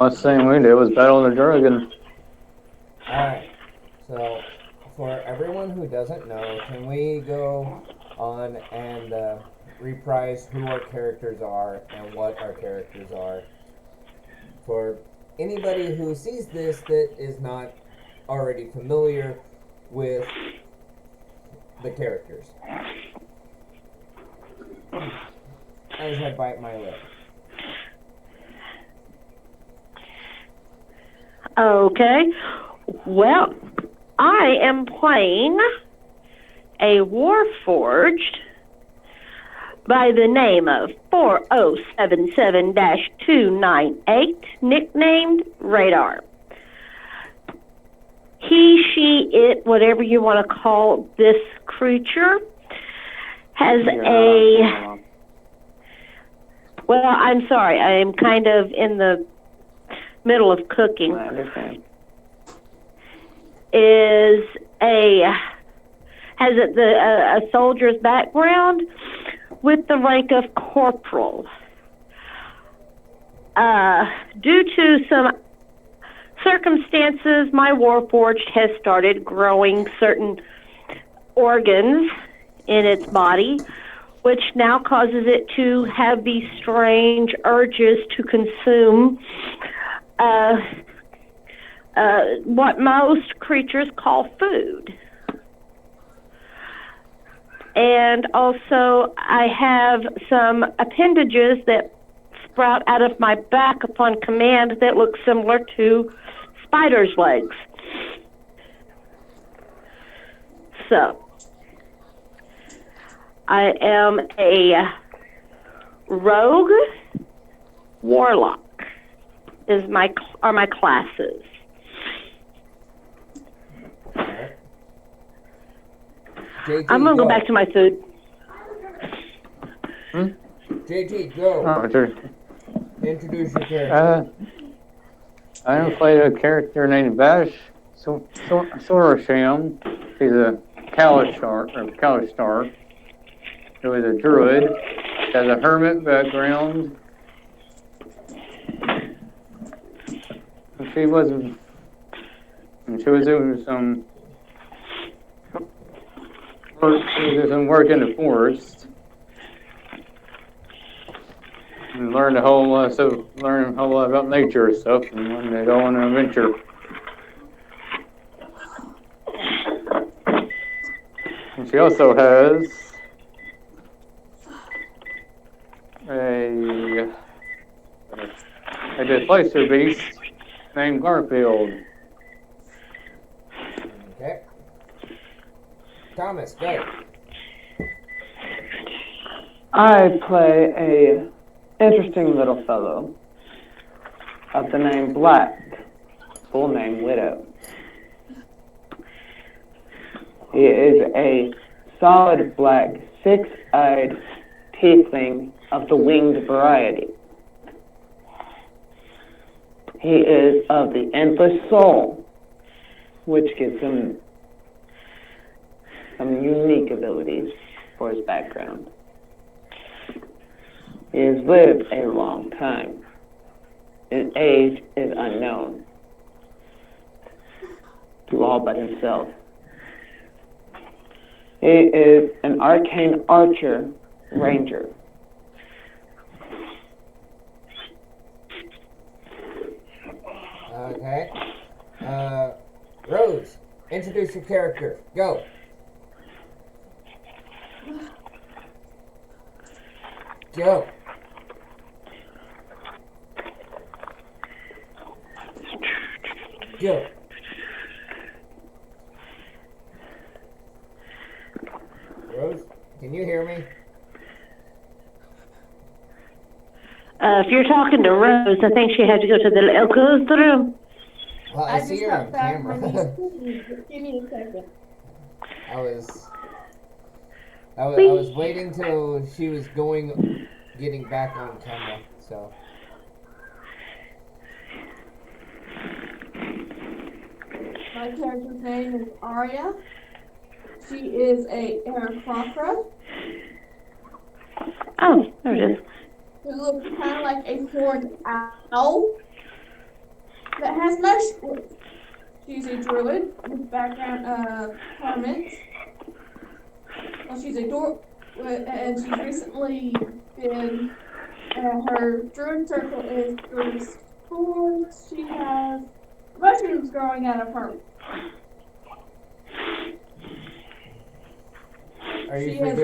Last thing we did was battle the dragon. Alright, so for everyone who doesn't know, can we go on and reprise who our characters are and what our characters are? For anybody who sees this that is not already familiar with the characters. As I bite my lip. Okay. Well, I am playing a Warforged by the name of 4077-298, nicknamed Radar. He, she, it, whatever you want to call this creature, has a... Well, I'm sorry. I am kind of in the middle of cooking. I understand. Has a soldier's background with the rank of corporal. Due to some circumstances, my Warforged has started growing certain organs in its body, which now causes it to have these strange urges to consume what most creatures call food. And also, I have some appendages that sprout out of my back upon command that look similar to spider's legs. So, I am a rogue warlock are my classes. JT, I'm gonna go back to my food. JT, go. Oh, sure. Introduce your character. I am played a character named Bash Sorasham. He's a Kalishtar. He was a druid. Has a hermit background. She was doing some work in the forest and learned a whole lot about nature and stuff, and wanted to go on an adventure. And she also has a displacer beast named Garfield. Okay. Thomas, go. I play a interesting little fellow of the name Black, full name Widow. He is a solid black, six-eyed tiefling of the winged variety. He is of the endless soul, which gives him some unique abilities for his background. He has lived a long time. His age is unknown to all but himself. He is an arcane archer ranger. Okay. Rose, introduce your character. Go. Go. Go. Rose, can you hear me? If you're talking to Rose, I think she had to go to the room. Well, I see her on camera. Give me a second. I was waiting till she was getting back on camera, so. My character's name is Arya. She is a Aarakocra Oh, there it is. who looks kind of like a horned owl. that has mushrooms. She's a druid with background of hermit. Well, she's a and she's recently been. Her druid circle is restored. She has mushrooms growing out of her. She has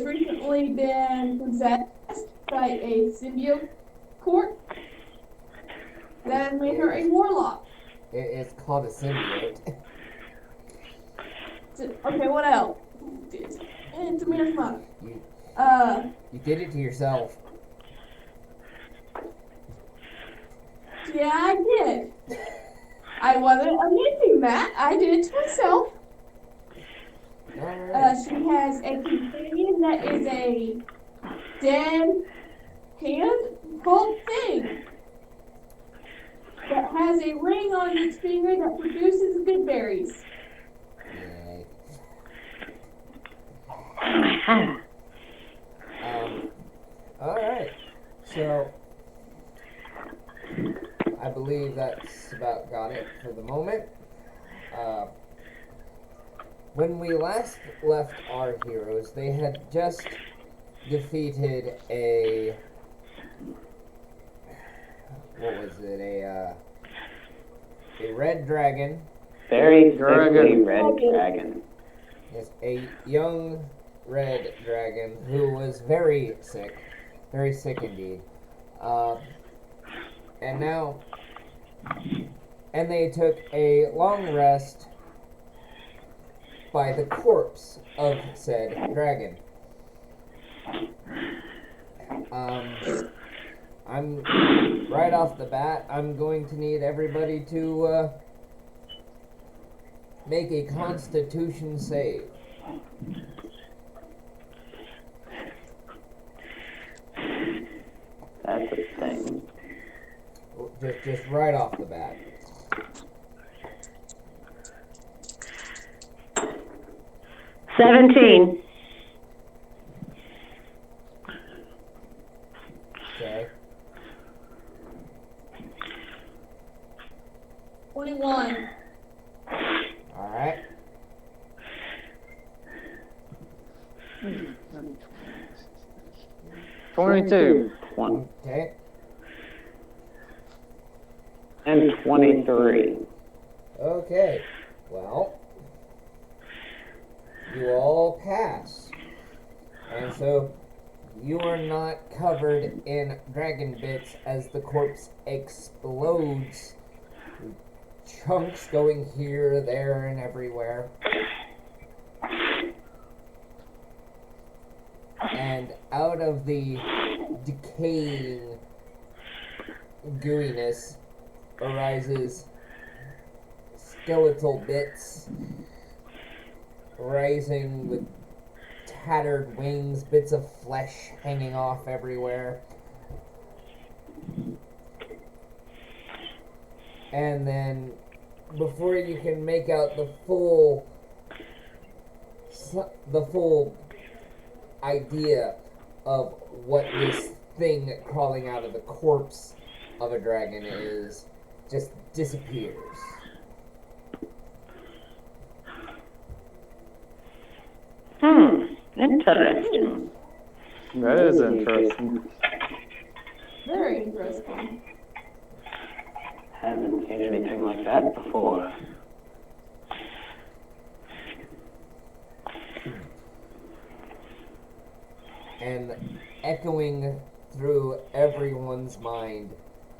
recently been possessed by a symbiote court that made her a warlock. It's called a symbiote. Okay, what else? And to me, it's fun. You did it to yourself. Yeah, I did. I wasn't admitting that. I did it to myself. Alright. She has a companion that is a dead hand called thing that has a ring on its finger that produces good berries. Yay. Alright. So I believe that's about got it for the moment. When we last left our heroes, they had just defeated a... What was it? A red dragon. Very sickly red dragon. Yes, a young red dragon who was very sick indeed. And they took a long rest by the corpse of said dragon. I'm right off the bat, I'm going to need everybody to make a Constitution save. That's a thing. Just right off the bat. $17. Okay. 21. All right. $22. Okay. And 23. Okay. Well, you all pass. And so you are not covered in dragon bits as the corpse explodes. Chunks going here, there, and everywhere. And out of the decaying gooiness arises skeletal bits rising with tattered wings, bits of flesh hanging off everywhere. And then before you can make out the full idea of what this thing crawling out of the corpse of a dragon is, just disappears. Interesting. That is interesting. Very interesting. Haven't seen anything like that before. And echoing through everyone's mind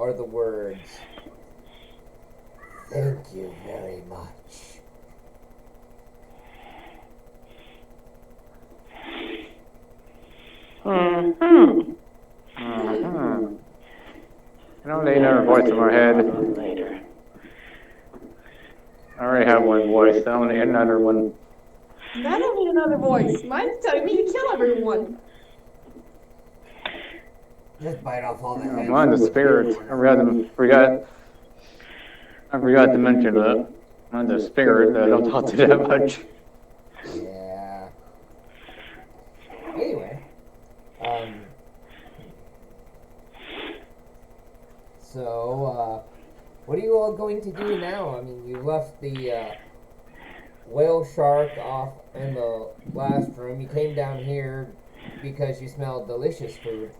are the words, "Thank you very much." I don't need another voice in my head. Later. I already have one voice. I don't need another one. I don't need another voice. Mine's telling me to kill everyone. Just bite off all the heads. Mine's a spirit. I forgot to mention that. Mine's a spirit. I don't talk to that much. Yeah. Anyway, So, what are you all going to do now? I mean, you left the whale shark off in the last room. You came down here because you smelled delicious food,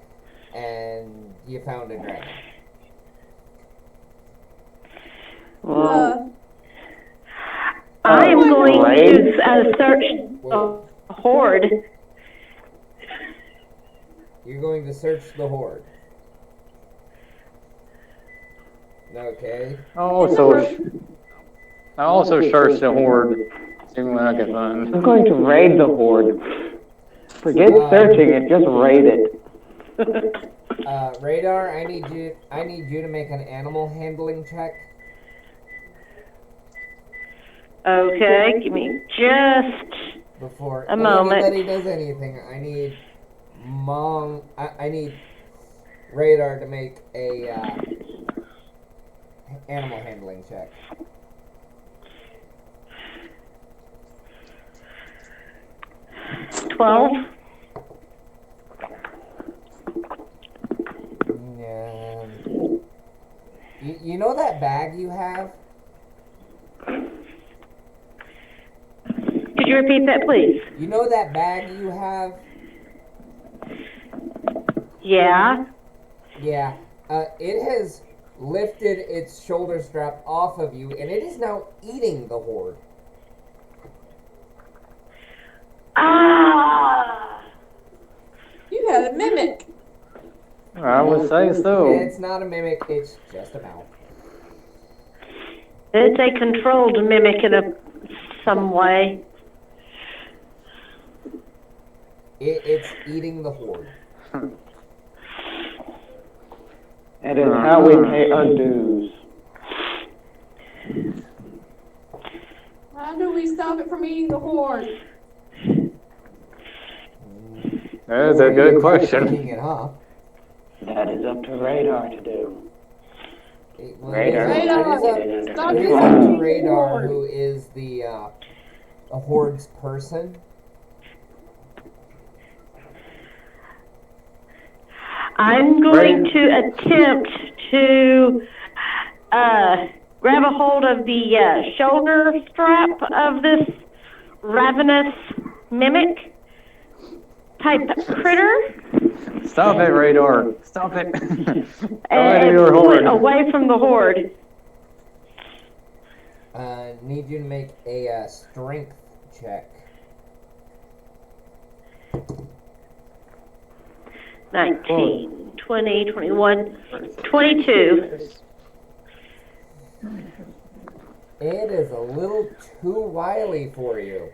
and you found a dragon. Well, I am going Right. to search the horde. You're going to search the horde. Okay. I also searched the horde, seeing what I could find. I'm going to raid the horde. Forget searching it, just raid it. Radar, I need you to make an animal handling check. Okay, give me just Before a moment. anybody does anything, I need Radar to make a animal handling check. $12. Yeah. You know that bag you have? Could you repeat that, please? You know that bag you have? Yeah. Yeah. It has lifted its shoulder strap off of you, and it is now eating the horde. Ah! You had a mimic. I would say so. It's not a mimic, it's just a mouth. It's a controlled mimic in some way. It's eating the horde. It is how we pay our dues. How do we stop it from eating the horde? That's a good question. Picking it up. That is up to Radar to do. Radar, It is up to Radar, who is the horde's person. I'm going to attempt to grab a hold of the shoulder strap of this ravenous mimic type critter Stop it, Radar. Stop it. and your pull it horde. away from the horde. Need you to make a strength check. 19, 20, 21, 22. It is a little too wily for you.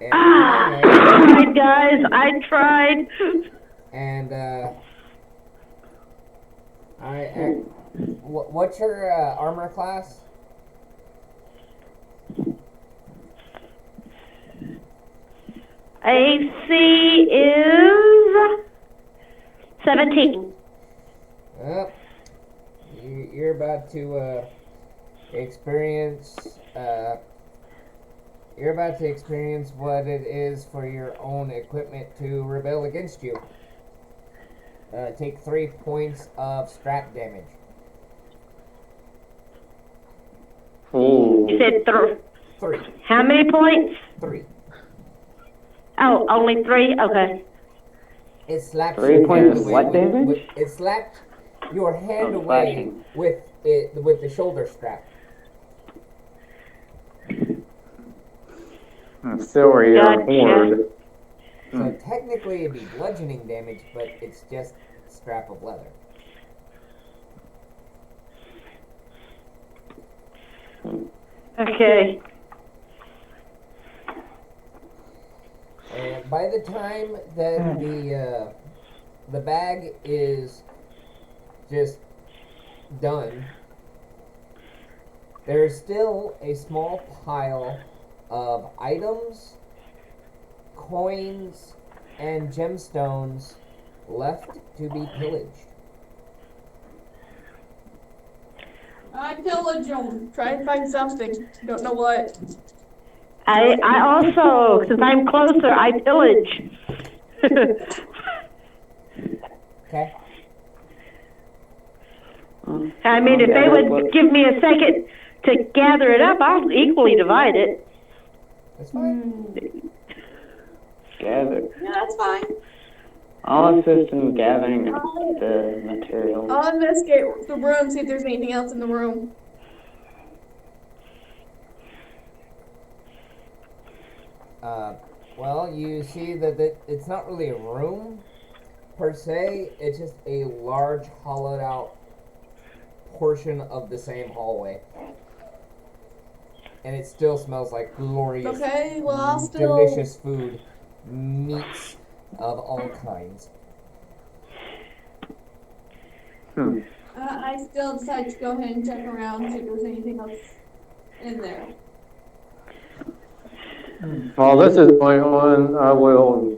And I tried, guys. I tried. And what's your armor class? AC is 17. Well, you're about to experience. You're about to experience what it is for your own equipment to rebel against you. Take 3 points of strap damage. Ooh. You said 3. how many points? 3. Oh, only 3? Okay. It slapped 3 your points hand of away what damage? it slapped your hand Oh, away slashing. with the shoulder strap. Still are your Gotcha. horde. So technically it'd be bludgeoning damage, but it's just a strap of leather. Okay. And by the time that the bag is just done, there's still a small pile of items, coins, and gemstones left to be pillaged. I pillage them. Try and find something. Don't know what. I also, since I'm closer, I pillage. Okay? I mean, if they would give me a second to gather it up, I'll equally divide it. That's fine. Gather. Yeah, that's fine. I'll assist in gathering the materials. I'll investigate the room, see if there's anything else in the room. Well, you see that it's not really a room per se. It's just a large, hollowed out portion of the same hallway, and it still smells like glorious, Okay, well, I'll still. delicious food, meats of all kinds. I still decide to go ahead and check around, see if there's anything else in there. Well, this is my one. I will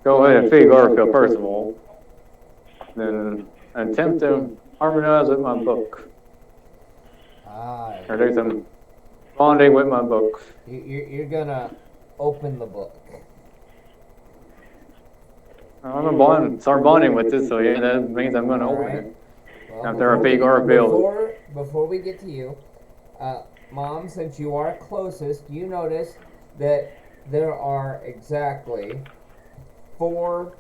go ahead and feed Garfield first of all, then attempt to harmonize with my book, Ah, or do some bonding with my book. you're gonna open the book. I'm gonna start bonding with it, so yeah, that means I'm gonna open it. Well, After I feed Garfield. Before we get to you, Mom, since you are closest, you notice that there are exactly four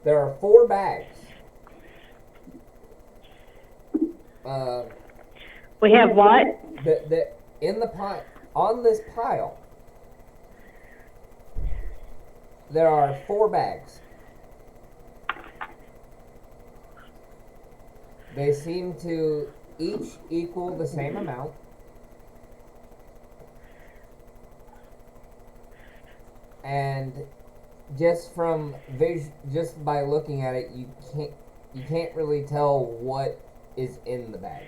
bags. We have what? That in the pile, on this pile, there are 4 bags. They seem to each equal the same amount. And just just by looking at it, you can't really tell what is in the bags.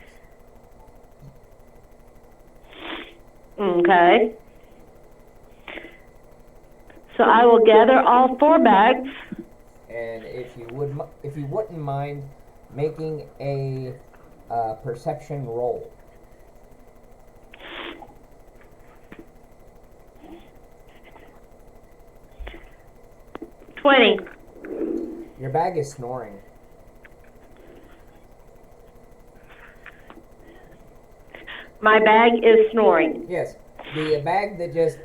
Okay. So I will gather all 4 bags. And if you wouldn't mind making a perception roll. $20. Your bag is snoring. My bag is snoring. Yes, the bag that just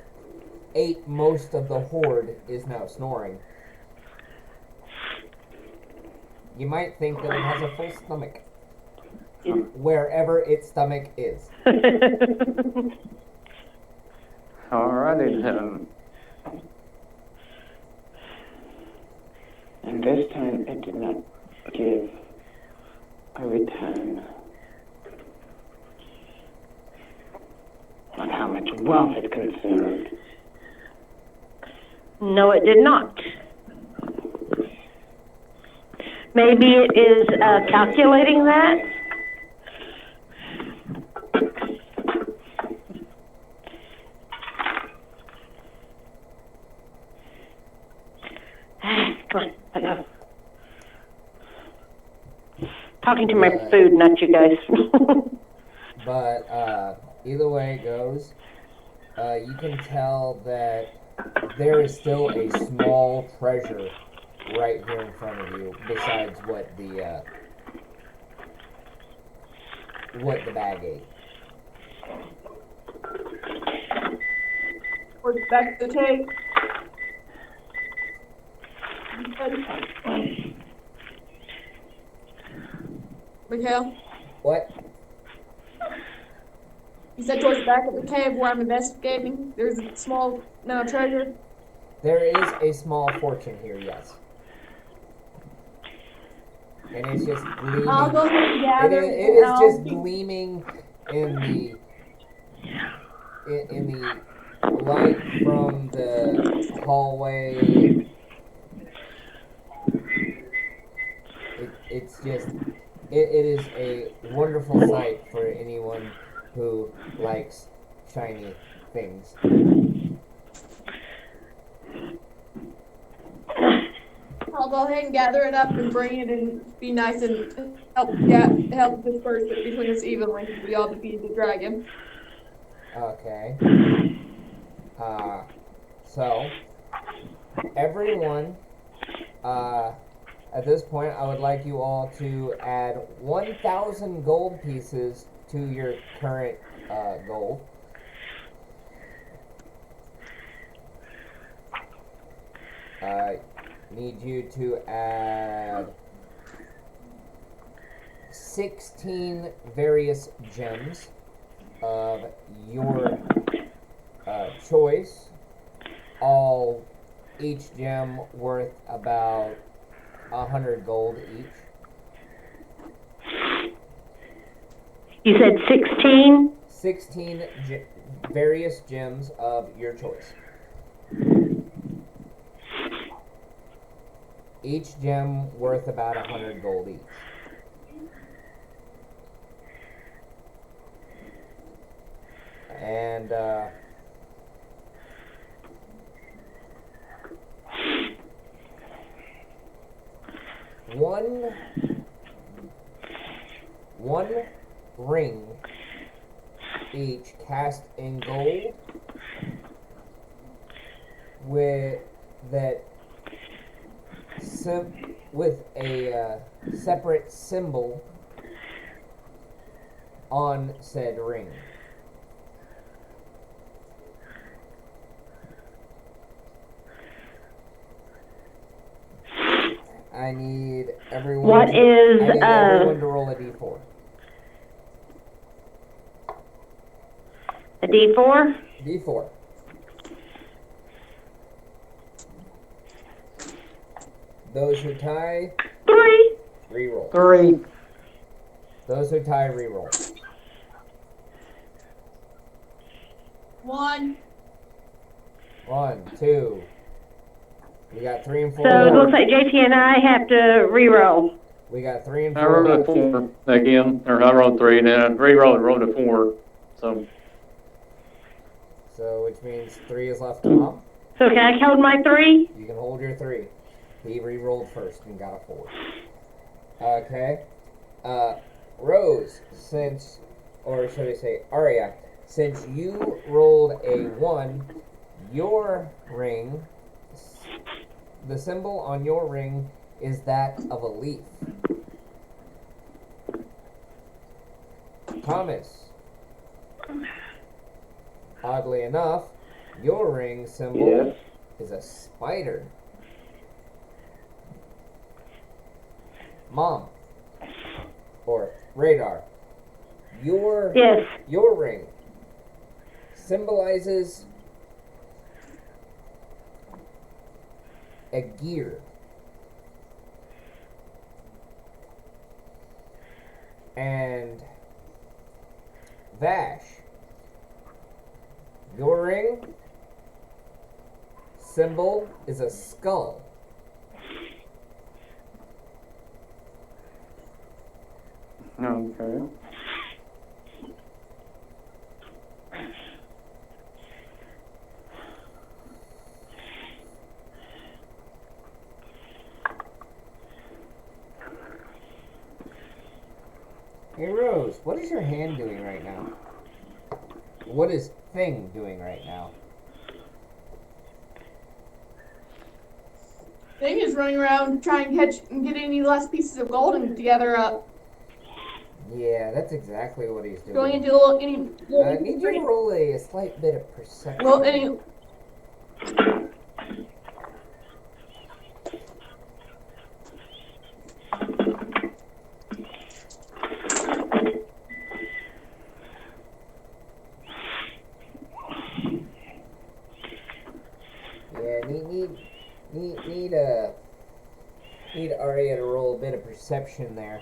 ate most of the hoard is now snoring. You might think that it has a full stomach, wherever its stomach is. Alrighty then. And this time it did not give a return on how much wealth it consumed. No, it did not. Maybe it is calculating that. Come on, I go. Talking to my food, not you guys. But either way it goes, you can tell that there is still a small treasure right here in front of you, besides what the bag ate. We're back to the tape. Mikhail, What? you said towards the back of the cave where I'm investigating, there's a small amount of treasure. There is a small fortune here, yes. And it's just gleaming. I'll go ahead and gather. It is just gleaming in the light from the hallway. It's just it is a wonderful sight for anyone who likes shiny things. I'll go ahead and gather it up and bring it and be nice and help disperse it between us evenly. We all defeated the dragon. Okay. So everyone At this point, I would like you all to add 1,000 gold pieces to your current gold. I need you to add 16 various gems of your choice, each gem worth about 100 gold each. You said 16? 16 various gems of your choice. Each gem worth about 100 gold each. And one ring each cast in gold with a separate symbol on said ring. I need everyone. Everyone to roll a d4. A D4? D4. Those who tie, 3. reroll. 3. Those who tie, reroll. 1. 1, 2. We got 3 and 4. So it looks like JT and I have to re-roll. We got 3 and 4. I rolled a 4 again, or I rolled 3, and then I re-rolled and rolled a 4. So which means 3 is left to Mom. So can I hold my 3? You can hold your 3. He re-rolled first and got a 4. Okay. Rose, or should I say Aria, since you rolled a 1, your ring, the symbol on your ring is that of a leaf. Thomas, oddly enough, your ring symbol is a spider. Mom, or Radar, your ring symbolizes a gear. And Vash, your ring symbol is a skull. Okay. Hey Rose, what is your hand doing right now? What is Thing doing right now? Thing is running around trying to catch and get any last pieces of gold and gather up. Yeah, that's exactly what he's doing. Going into any. I need you to roll a slight bit of perception. Well, any. Yeah, need Arya to roll a bit of perception there.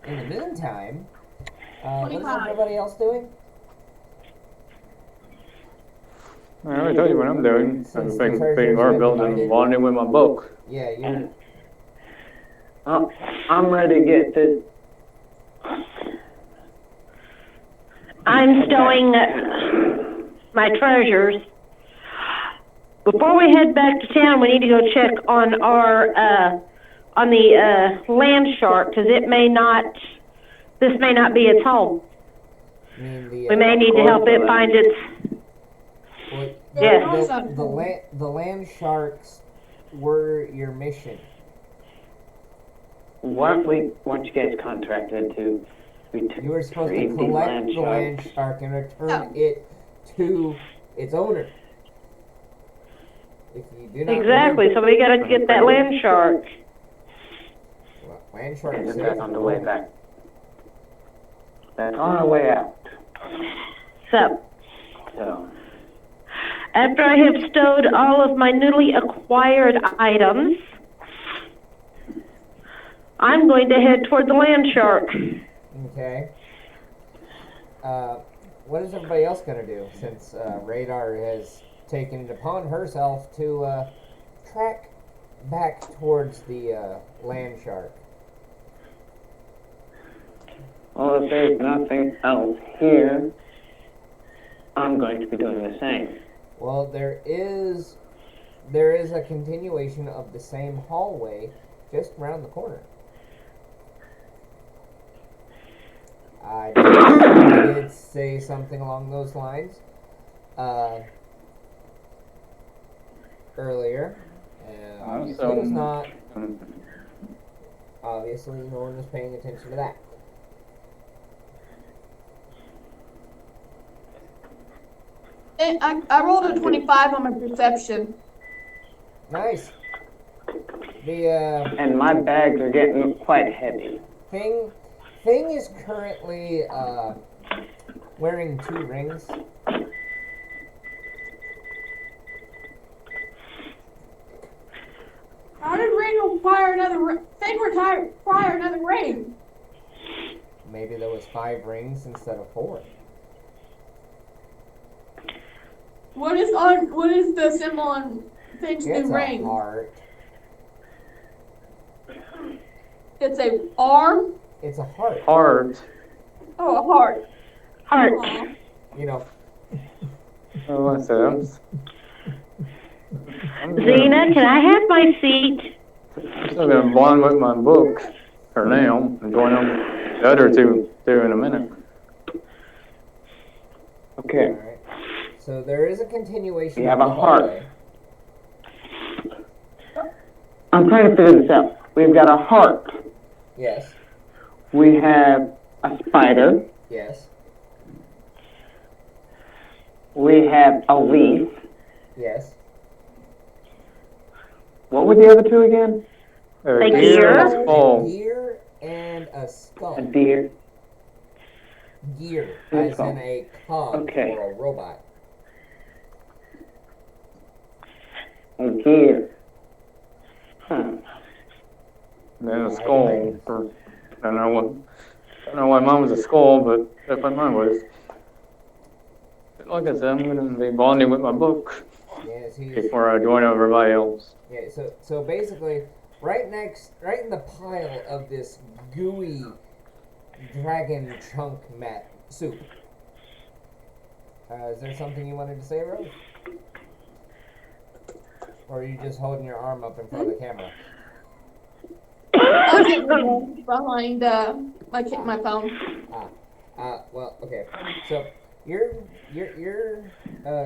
In the meantime, what is everybody else doing? I already told you what I'm doing. I'm fixing our building and wandering with my book. Yeah, you're... I'm ready to get this. I'm stowing my treasures. Before we head back to town, we need to go check on our on the land shark, because this may not be its home. I mean the, We may need to help it find its. Yes. The land sharks were your mission. Weren't you guys contracted to You were supposed to retrieve the collect the land sharks? shark and return it to its owner. If you do not Exactly. So we got to get that land shark. Land shark Isn't safe. that on the way back? That's on our way out. So So, after I have stowed all of my newly acquired items, I'm going to head toward the land shark. Okay. What is everybody else going to do since Radar has taken it upon herself to track back towards the land shark? well, if there's nothing else here, I'm going to be doing the same. Well, there is a continuation of the same hallway just around the corner. I did say something along those lines earlier, and obviously it was not. Obviously, no one was paying attention to that. I rolled a 25 on my perception. Nice. The And my bags are getting quite heavy. thing is currently wearing 2 rings. How did Ring require another thing? Require another ring? Maybe there was 5 rings instead of 4. What is the symbol on things in It's a ring? heart. It's a arm. It's a heart. Heart. Oh, a heart. Heart. Aw. You know. Oh, I said, I'm Zena, can I have my seat? still gonna bond with my book for now and join them the other two in a minute. Okay. Alright. So there is a continuation You of have the a heart. hallway. I'm trying to figure this out. We've got a heart. Yes. We have a spider. Yes. We have a leaf. Yes. What were the other 2 again? A Like deer deer? and a skull. Deer and a skull. A deer. Gear, And a as skull. in a cog Okay. or a robot. A deer. And then a skull. I don't know why mine was a skull, but that's what mine was. Like I said, I'm gonna be bonding with my book Yes, he's. before I join everybody else. Yeah, so basically, right in the pile of this gooey dragon chunk soup. Is there something you wanted to say, Rose? Or are you just holding your arm up in front of the camera? I was getting behind my phone. Well, okay. So you're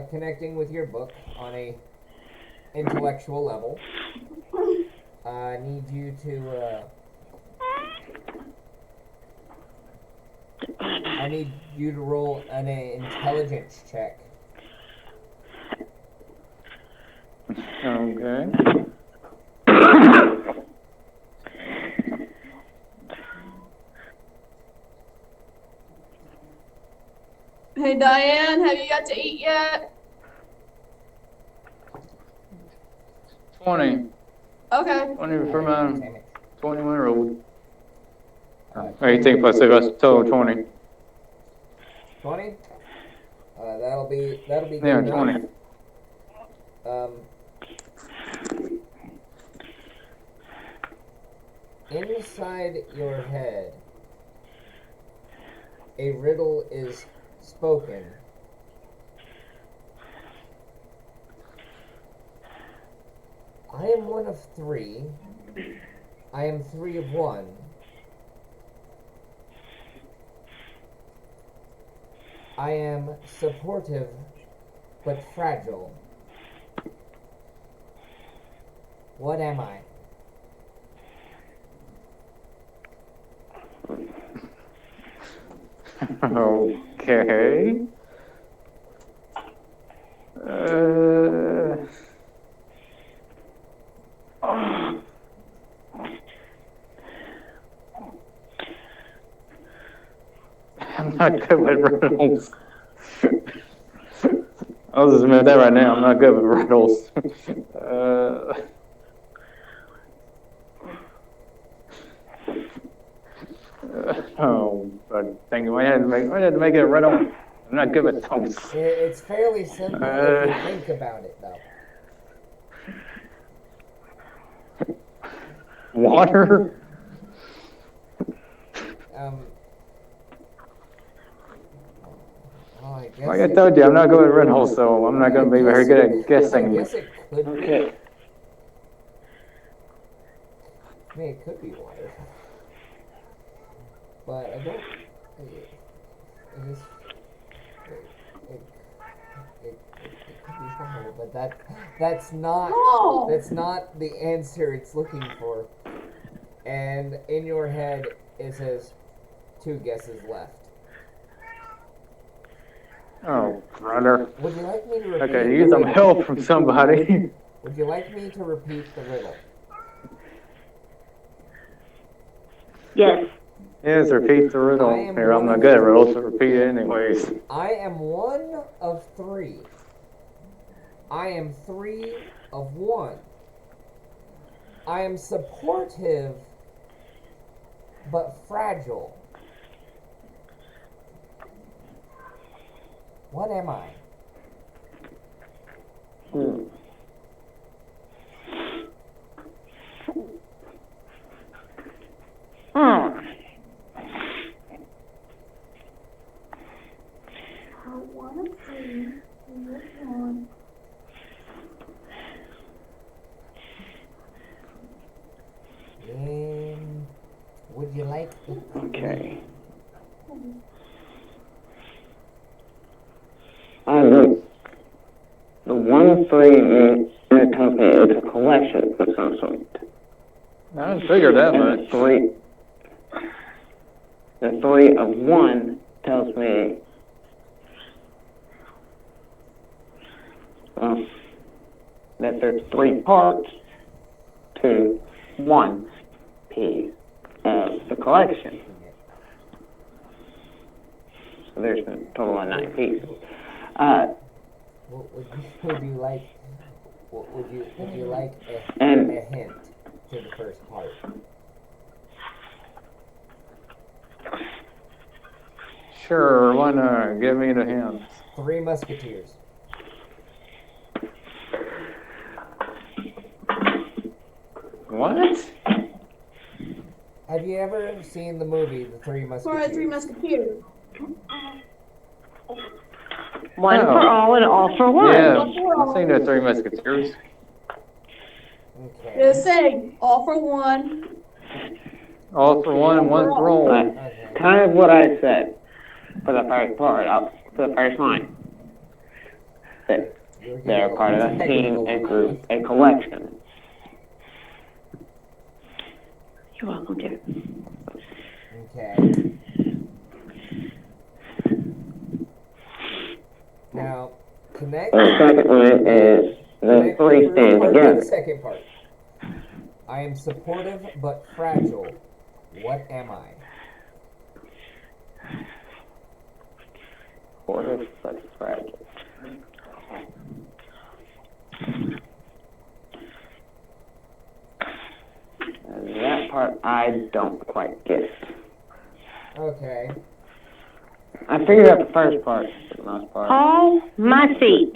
connecting with your book on a intellectual level. I need you to roll an intelligence check. Okay. Hey Diane, have you got to eat yet? 20. Okay. 20 for my Damn it. 21-year-old. 18 plus the rest, total 20. 20? That'll be good Yeah, enough. 20. Inside your head, a riddle is spoken. I am one of 3. I am 3 of 1. I am supportive but fragile. What am I? Okay. I'm not good with riddles. I'll just admit that right now. I'm not good with riddles. But dang it, I had to make it a riddle. I'm not good with those. It's fairly simple if you think about it, though. Water? Well, I guess Like I told you, I'm not good with riddles, so I'm not going to be very good at I guessing. guess it could be. Okay. I mean, it could be water. But I don't. It could be fire, but that's not Oh! that's not the answer it's looking for. And in your head, it says 2 guesses left. Oh, brother. Would you like me to repeat? Okay, the use some riddle? help from somebody. Would you like me to repeat the riddle? Yes. Yes, repeat the riddle. I am Here, I'm one not of good at three. riddles, so repeat it anyways. I am 1 of 3. I am 3 of 1. I am supportive, but fragile. What am I? One of three. Which one? Would you like to? Okay. The 1 3 in the company is a collection of some sort. I figured that And much. the 3 of 1 tells me that there's 3 parts to 1 piece of the collection. So there's a total of 9 pieces. Would you like? Would you like a And- hint to the first part? Sure, why not? Give me the hints. 3 Musketeers. What? Have you ever seen the movie The 3 For Musketeers? the Three Musketeers. One Oh. for all and all for one. Yeah, I've seen the 3 Musketeers. Okay. Just saying, all for one. All for one, one for all. Okay. Kind of what I said for the first part, for the first line. That You're they're getting part of a technical team, a on group, that. a collection. You're welcome, dear. Okay. Now, connect. The second one is the connect 3 the stand first part to together. the second part. I am supportive but fragile. What am I? Supportive but fragile. That part I don't quite get. Okay. I figured out the first part for the most part. All my feet.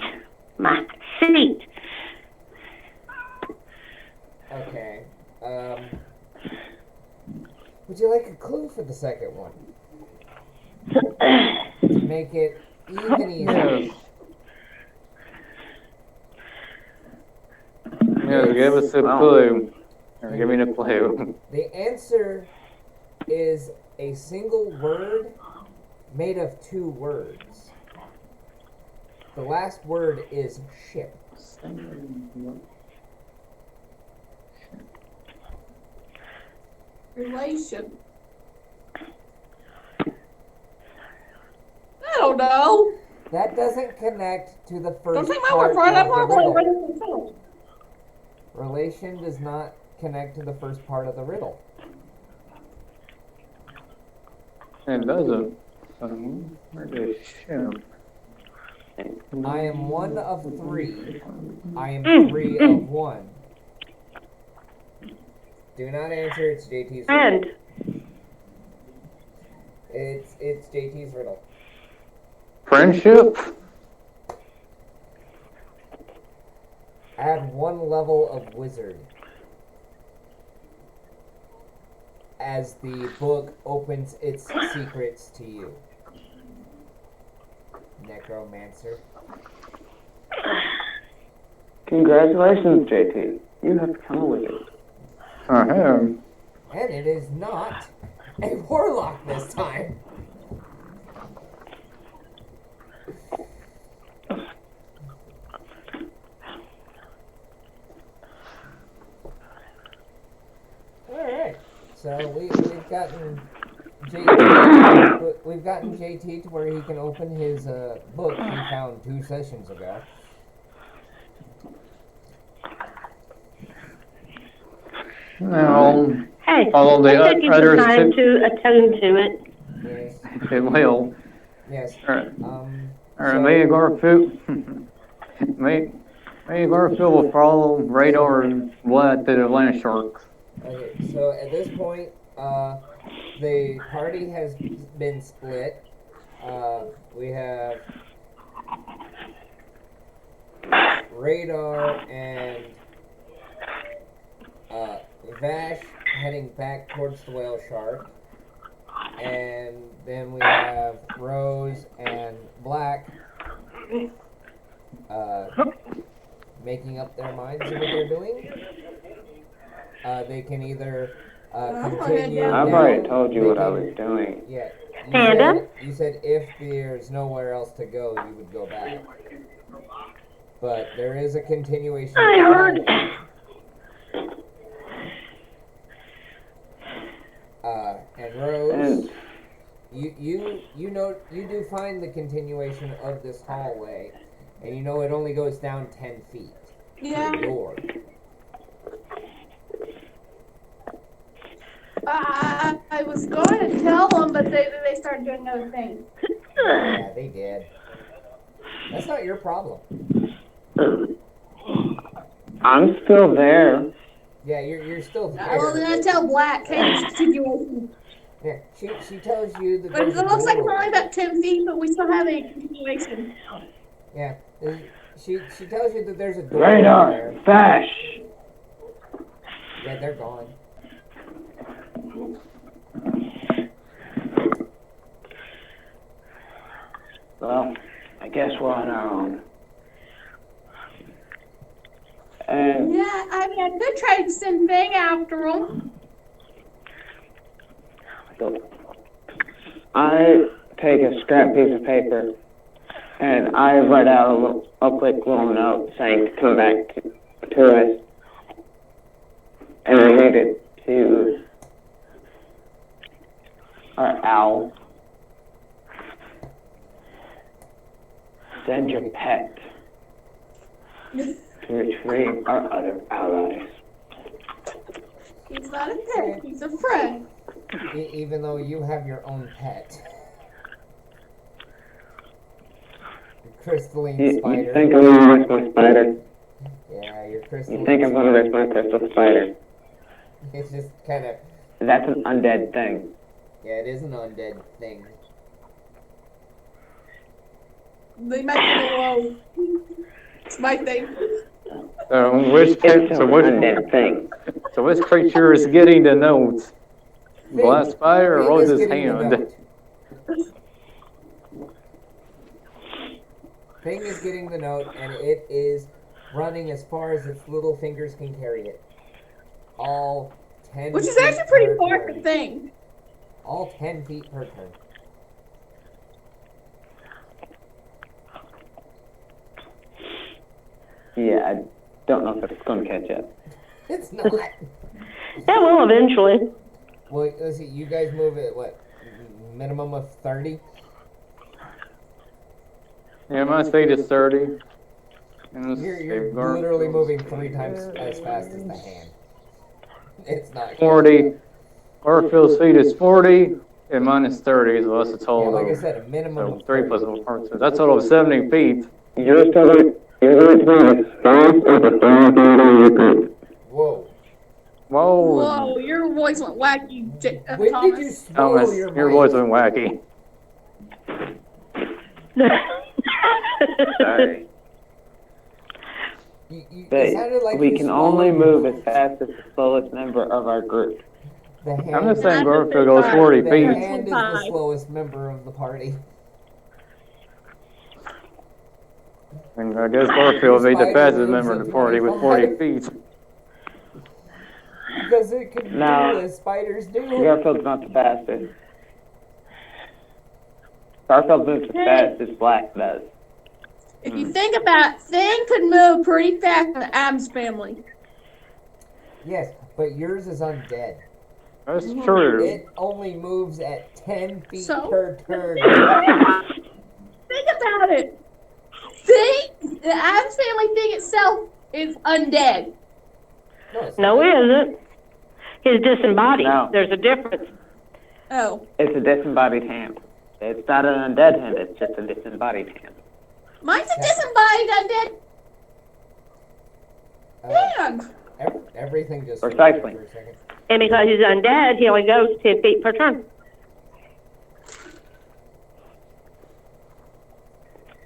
My feet. Okay. Would you like a clue for the second one? To make it even easier. Yes. Yes, give us a clue. Or give me the clue. The answer is a single word made of 2 words. The last word is ship. Relation. I don't know. That doesn't connect to the first Don't take my part word for it. I'm of the not going to riddle. write it myself. Relation does not connect to the first part of the riddle. It doesn't. Where is ship? I am one of three. I am three of one. Do not answer. It's JT's riddle. And It's JT's riddle. Friendship? Add one level of wizard as the book opens its secrets to you. Necromancer. Congratulations, JT. You have become a wizard. I have. And it is not a warlock this time. Alright. So we've gotten JT to where he can open his book he found 2 sessions ago. Now, hey, although the it took you some others time took- to attune to it. Yes. it will. Yes. Alright, So- me Garfield, me Garfield will follow Radar and Vlad to the land sharks. Okay, so at this point, the party has been split. We have Radar and Vash heading back towards the whale shark. And then we have Rose and Black making up their minds of what they're doing. They can either continue. I've down, already told you they what I can- was doing. Yeah. Panda? You said if there's nowhere else to go, you would go back. But there is a continuation. I heard. And Rose, And you know you do find the continuation of this hallway, and you know it only goes down 10 feet to Yeah. the door. I was going to tell them, but they started doing other things. Yeah, they did. That's not your problem. I'm still there. Yeah, you're still Well, then there. I tell Black, hey, there's a situation. Yeah, she tells you that But there's it a looks like door we're only over about 10 feet, but we still have a continuation. there. Yeah, she tells you that there's a door over Radar, there. Vash. Yeah, they're gone. Well, I guess we're on our own. And Yeah, I mean, I could try to send Thing after them. so I take a scrap piece of paper and I write out a quick little note saying to come back to us. And I read it to our owl. Send your pet to retrieve our other allies. He's not a pet, he's a friend. Even though you have your own pet. Your crystalline You spider. think I'm gonna risk my spider? Yeah, your crystalline You think I'm gonna risk my crystal spider? It's just kind of... That's an undead thing. Yeah, it is an undead thing. They might be low. It's my thing. Which It's an undead thing. so which creature is getting the note? Glass spider or Thing is Rose's getting the hand? note. Thing is getting the note, and it is running as far as its little fingers can carry it. All 10 Which is feet actually pretty per far for turn. Thing. All 10 feet per turn. Yeah, I don't know if it's going to catch up. It's not. That will eventually. Well, let's see. You guys move at what? Minimum of 30? Yeah, my speed is 30. And You're literally moving 3 times as fast as the hand. It's not. 40. Garfield's speed is 40, and mine is 30, so that's a Yeah, total like I of, said, a minimum so of 3 30. plus 4, so that's a total of 70 feet. You're going to move as fast as the fastest you Whoa. Whoa. Whoa, your voice went wacky, When Thomas. did you swallow Thomas, your your mic? voice went wacky. Sorry. It sounded like We you can swallowed only your move mic. as fast as the slowest member of our group. The hand, I'm just saying Nah, Garfield goes 40 the feet. hand is the Five. slowest member of the party. And I guess Garfield would be the Spider fastest moves member at in the party with 40 25. feet. Because it can No. do as spiders do. Garfield's not the fastest. Garfield moves as fast as Black does. If you think about it, Thing could move pretty fast in the Addams family. Yes, but yours is undead. That's true. It only moves at 10 feet So? per turn. Think about it. Thing, the Addams family thing itself is undead. No, it's No, not. he isn't. He's disembodied. No. There's a difference. Oh, It's a disembodied hand. It's not an undead hand, it's just a disembodied hand. mine's a disembodied undead Uh, hand. everything just Precisely. for a second. And because he's undead, he only goes 10 feet per turn.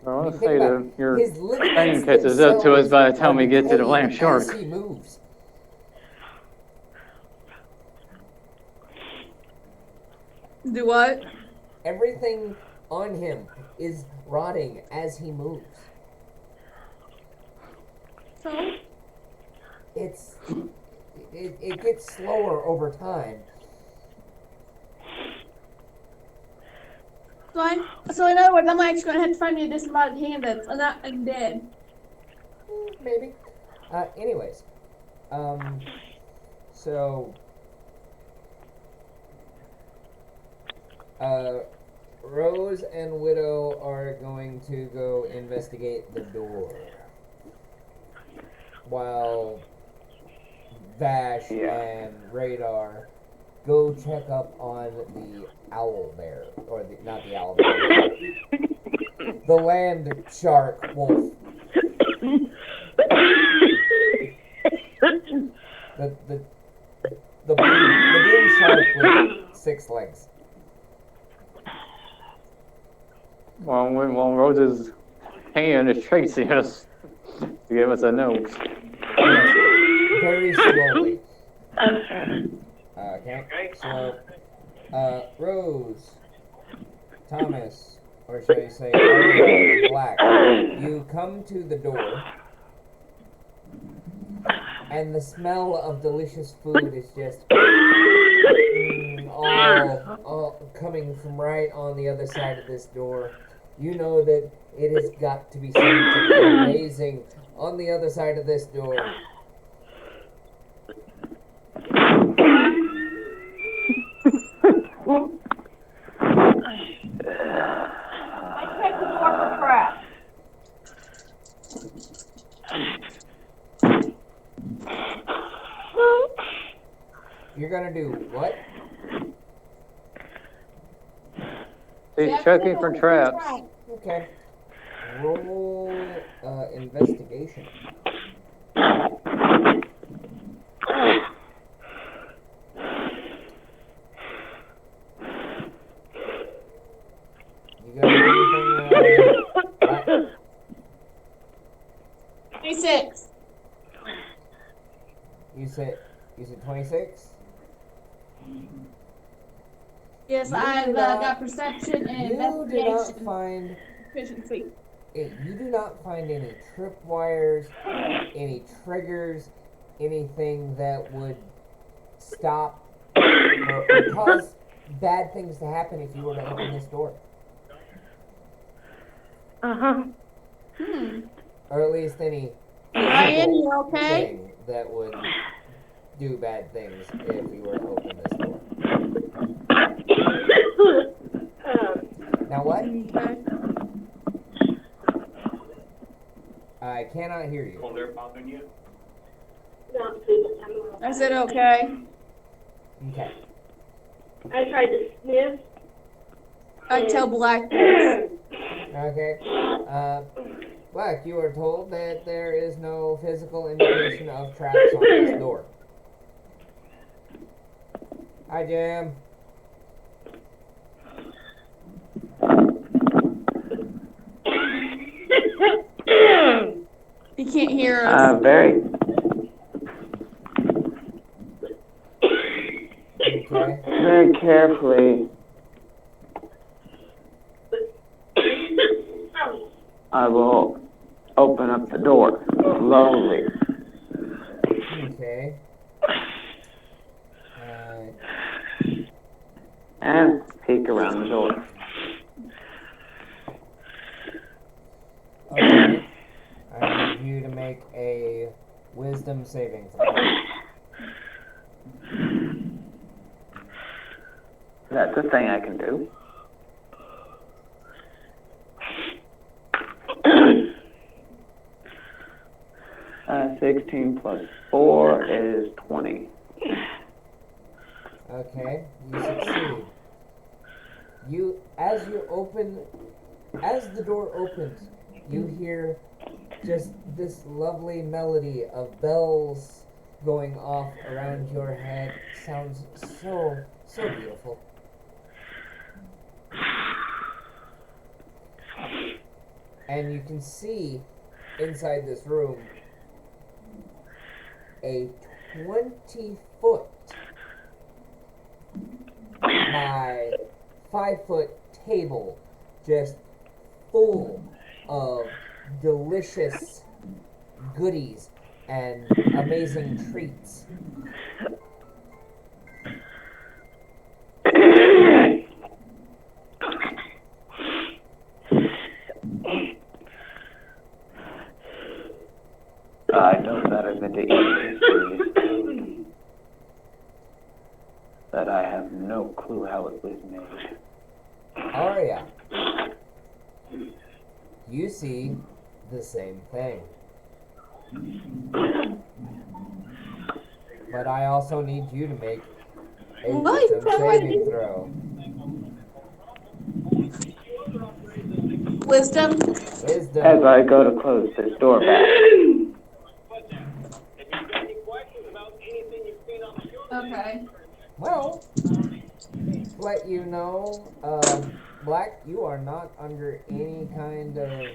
I want to Think say about that your his ligaments thing catches up to us by the time we get to the themselves land are shark. decaying as he moves. Do what? Everything on him is rotting as he moves. So, It gets slower over time. so in other words, I'm actually going to have to find me a disembodied hand that's not undead. Maybe. Anyways. So. Rose and Widow are going to go investigate the door. While Vash and Radar go check up on the owl bear. Or not the owl bear. The land shark wolf. The blue shark with 6 legs. While Rose's hand is chasing us to give us a note. Yes, very slowly. Okay, so, Rose, Thomas, or should I say, Ariel, and Black, you come to the door, and the smell of delicious food is just all coming from right on the other side of this door. You know that it has got to be something amazing on the other side of this door. I checked the door for traps. You're gonna do what? He's checking for traps. Okay. Roll investigation. You got anything? Right? 26. You said 26. Yes, You I've do not- got perception and You do not investigation find efficiency. you do not find any tripwires, any triggers, anything that would stop or cause bad things to happen if you were to open this door. Uh-huh. Hmm. Or at least any Ryan, physical you okay? thing that would do bad things if we were to open this door. Now what? Okay. I cannot hear you. I said okay. Okay. I tried to sniff. I tell Black this. Okay. Black, you are told that there is no physical indication of traps on this door. Hi, Jim. He can't hear us. Very. Okay. Very carefully, I will open up the door slowly Okay. and peek around the door. Okay. I need you to make a wisdom saving throw. That's a thing I can do. Uh, 16 plus 4 is 20. Okay, you succeed. As the door opens, you hear just this lovely melody of bells going off around your head. Sounds so beautiful. And you can see inside this room a 20-foot by 5-foot table just full of delicious goodies and amazing treats. I know better than to eat this food, but I have no clue how it was made. Arya, you see the same thing. But I also need you to make a What? wisdom saving throw. Wisdom. As Wisdom. I go to close this door back. Okay. Well, let you know, Black, you are not under any kind of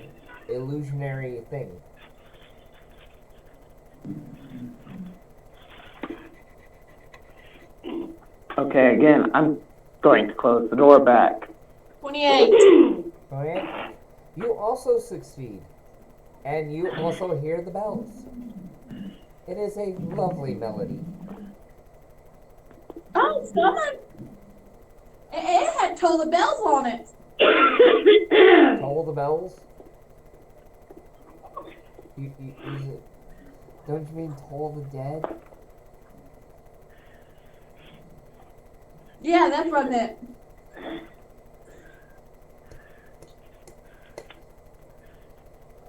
illusionary thing. Okay, again, I'm going to close the door back. 28. Okay? You also succeed. And you also hear the bells. It is a lovely melody. Oh, someone. It had toll the bells on it. Toll the bells? Is it, don't you mean toll the dead? Yeah, that's what I meant.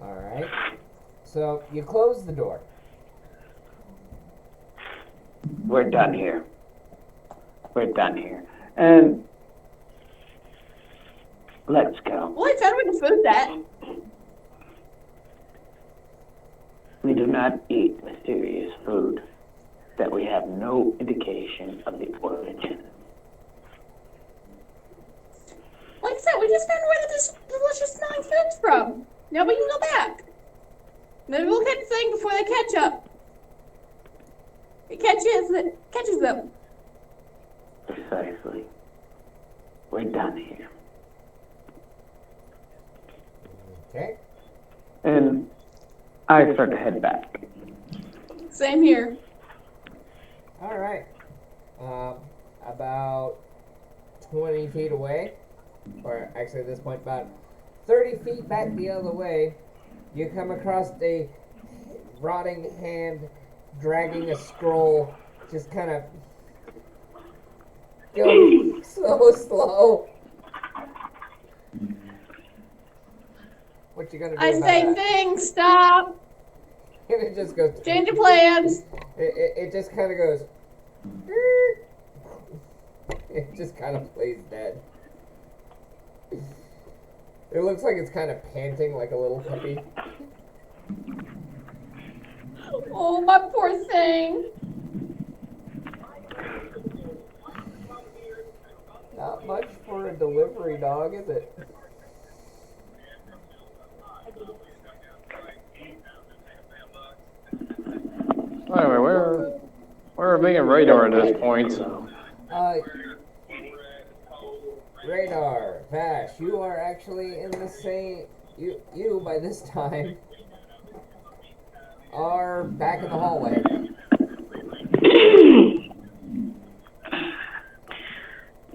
Alright. So, you close the door. We're done here. We're done here. And let's go. Well, I found a way to food that. We do not eat mysterious food that we have no indication of the origin. Like I said, we just found where this delicious smelling food's from. Now we can go back. Maybe we'll catch the thing before they catch up. It catches them. Precisely. We're done here. Okay? And I start to head back. Same here. Alright. About 20 feet away, or actually at this point about 30 feet back the other way, you come across a rotting hand dragging a scroll, just kind of go so slow. What you gonna do I about say that? thing, stop! And it just goes. Change of plans! It just kind of goes. It just kind of plays dead. It looks like it's kind of panting like a little puppy. Oh, my poor thing! Not much for a delivery dog, is it? Anyway, where are me and Radar at this point? Radar, Vash, you are actually in the same. You by this time are back in the hallway.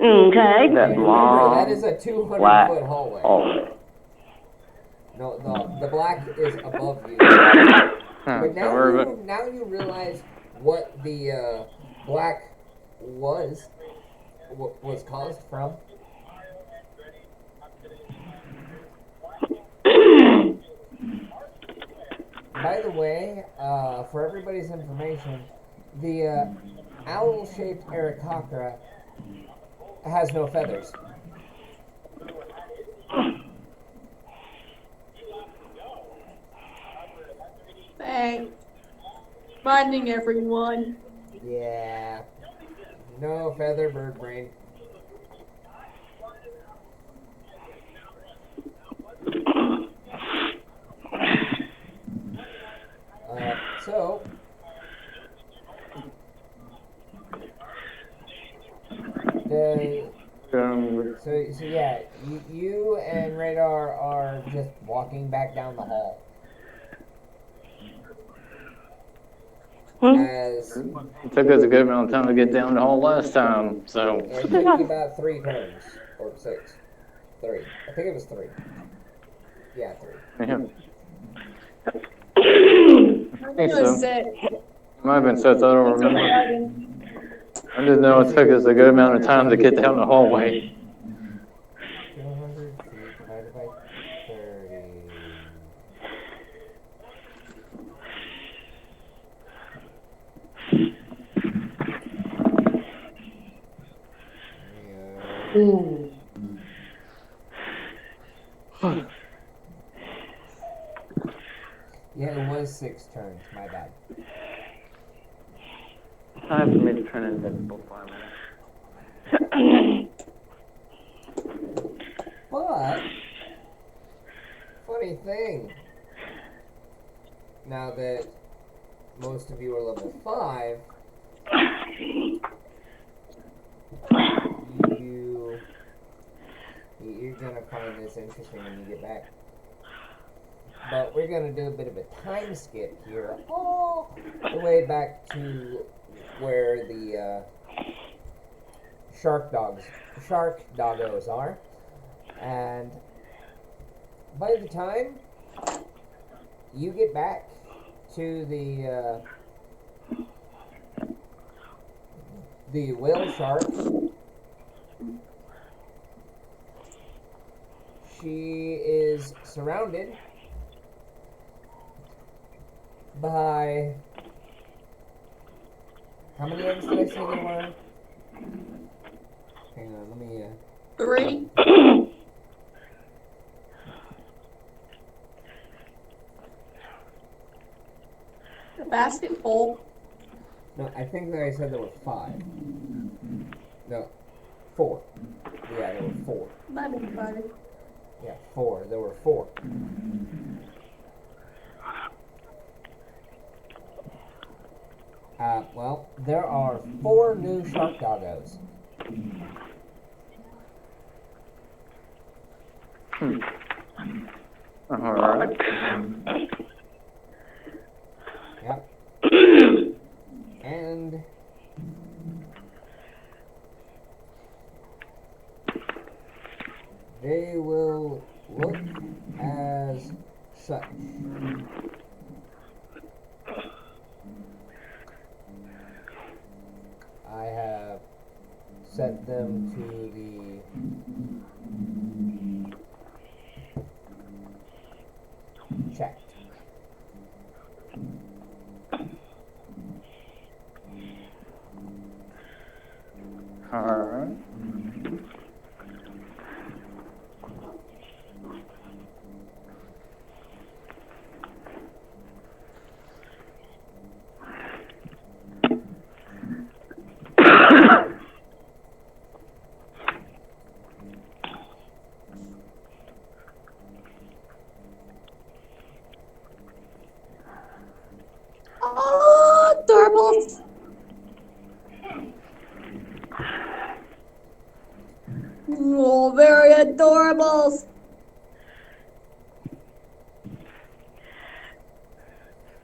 Okay. That Remember, long, that is a 200-foot flat hallway. hallway. No, the black is above you. Huh, But so we're now you realize what the black was caused from. By the way, for everybody's information, the owl-shaped Aarakocra has no feathers. Thanks. Finding everyone. Yeah. No feather bird brain. So yeah, you and Radar are just walking back down the hall. As it took us a good amount of time to get down the hall last time, so. it took you about 3 turns, or 6. 3. I think it was 3. Yeah, 3. Yeah. I'm think gonna so. sit. It might have been such, I don't Thanks for remember. pardon. I just know it took us a good amount of time to get down the hallway. 200 feet divided by 30. Yeah, it was 6 turns. My bad. Time for me to turn invisible for a minute. But funny thing, now that most of you are level 5, you're gonna find this interesting when you get back. But we're gonna do a bit of a time skip here, all the way back to where the shark doggos are, and by the time you get back to the whale shark, she is surrounded by, how many eggs did I say there were? Hang on, let me 3. A basket full. no, I think that I said there were 5. No, 4. Yeah, there were 4. Not everybody. Yeah, 4. There were 4. Well, there are 4 new shark doggos. Alright. Yep. And they will look as such. set them to the chat. Alright. Oh, adorables. Oh, very adorables.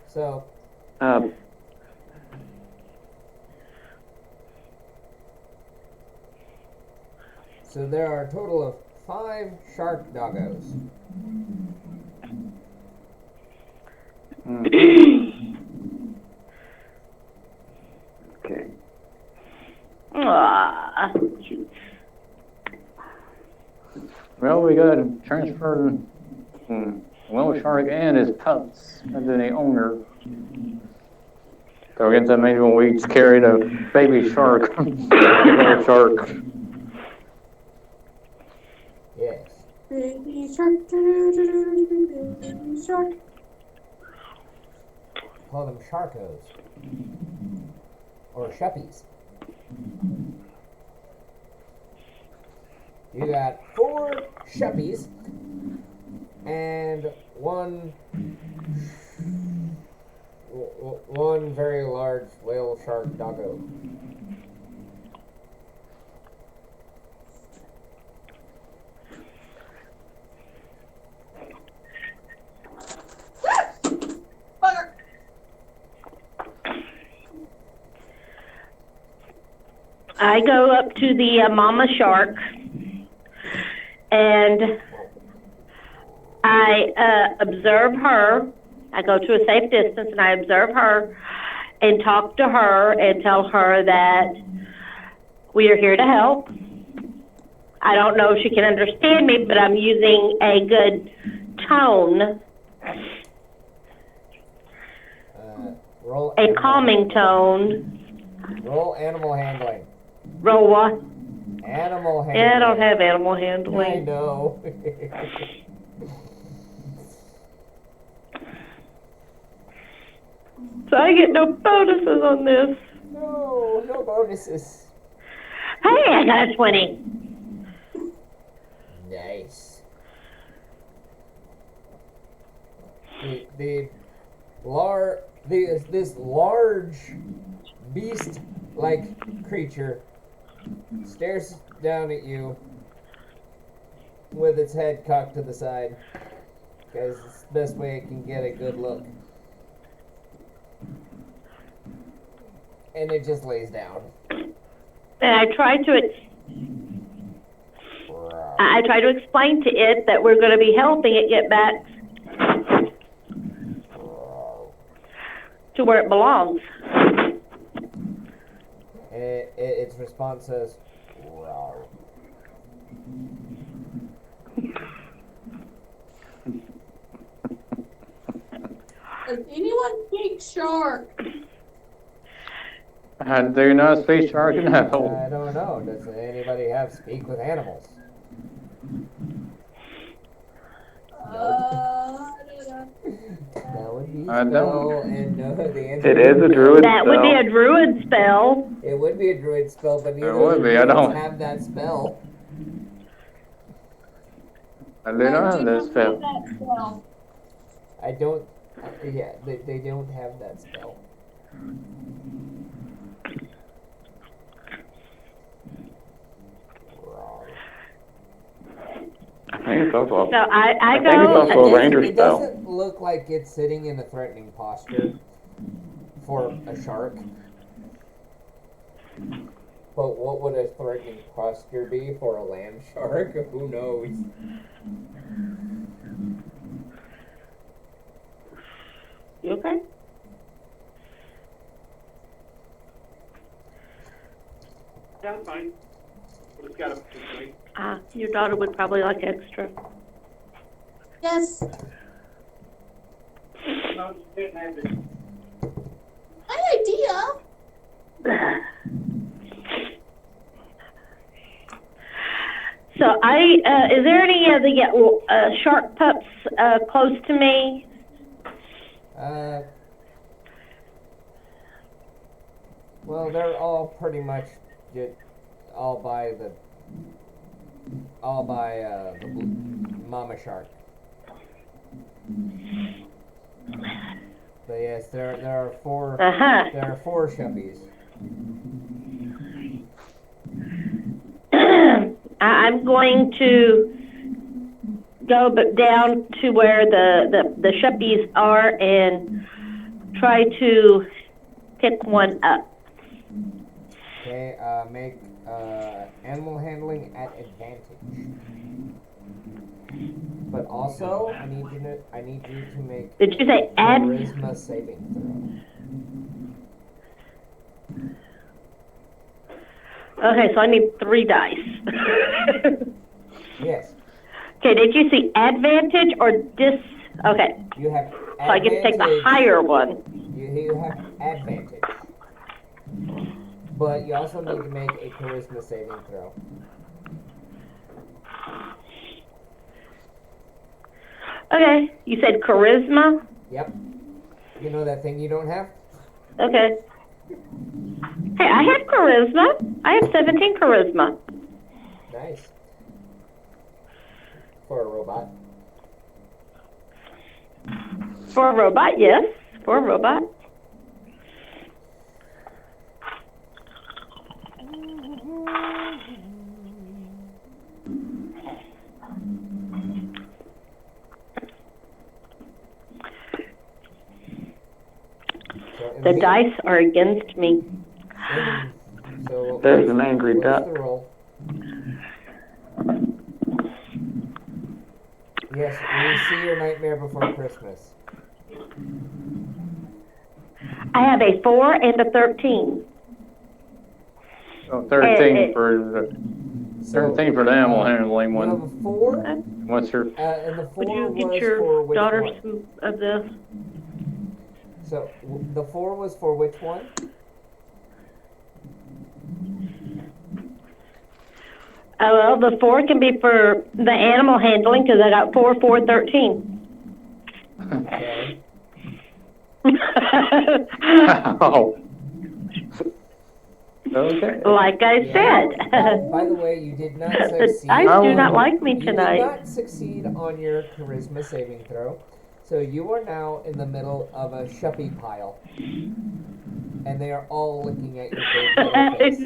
So, so there are a total of 5 shark doggos. Okay. Ah, Well, we got transferred Whale Shark and his pups into the owner. So I guess that means we each carried a baby shark. Whale shark. Yes. Baby shark, baby shark. Call them sharkos. Or shuppies. You got 4 shuppies and one very large whale shark doggo. Bugger. I go up to the mama shark and I observe her. I go to a safe distance and I observe her and talk to her and tell her that we are here to help. I don't know if she can understand me, but I'm using a good tone, Roll a animal calming handling. tone. Roll animal handling. Roll what? Animal handling. Yeah, I don't have animal I handling. know. So I get no bonuses on this. No bonuses. Hey, I got a 20. Nice. This large beast-like creature stares down at you with its head cocked to the side, because it's the best way it can get a good look. And it just lays down. And I try to explain to it that we're going to be helping it get back to where it belongs. Its response says, "Rawr." Does anyone speak shark? Do you not speak shark? No. I don't know. Does anybody have speak with animals? That would be I don't. spell, and no, the answer It is a no. druid That would be spell. a druid spell. It would be a druid spell, but neither would of the be, I druids don't. have that spell. I do not have that spell. spell. I don't. Yeah, they don't have that spell. I think it's also So I think it's also go. a ranger It spell. doesn't look like it's sitting in a threatening posture for a shark. But what would a threatening posture be for a land shark? Who knows? You okay? Yeah, fine. Your daughter would probably like extra. Yes. My idea. So is there any of the shark pups close to me? Well, they're all pretty much all by the mama shark. But yes, there are four. There are 4 shuppies. I'm going to go down to where the shuppies are and try to pick one up. Okay, make animal handling at advantage. But also, I need you to make. Did you say add? Charisma saving throw. Okay, so I need 3 dice. Yes. Okay, did you see advantage or dis? Okay. You have advantage. So I get to take the higher one. You have advantage. But you also need to make a charisma saving throw. Okay, you said charisma? Yep. You know that thing you don't have? Okay. Hey, I have charisma. I have 17 charisma. Nice. For a robot. For a robot, yes. For a robot. The dice are against me. So There's an angry what's duck. the roll? Yes, we see your Nightmare Before Christmas. I have a 4 and a 13. So 13 for the 13 for the animal handling You have one. a 4, What's your? and the 4 Would you was get for your which daughter one? some of this? So the 4 was for which one? Well, the 4 can be for the animal handling because I got 4, 4, 13. Okay. Oh. Okay. Like I said. By the way, you did not succeed. I do not like me You did tonight. not succeed on your charisma saving throw. So you are now in the middle of a shuppy pile. And they are all looking at your big little face.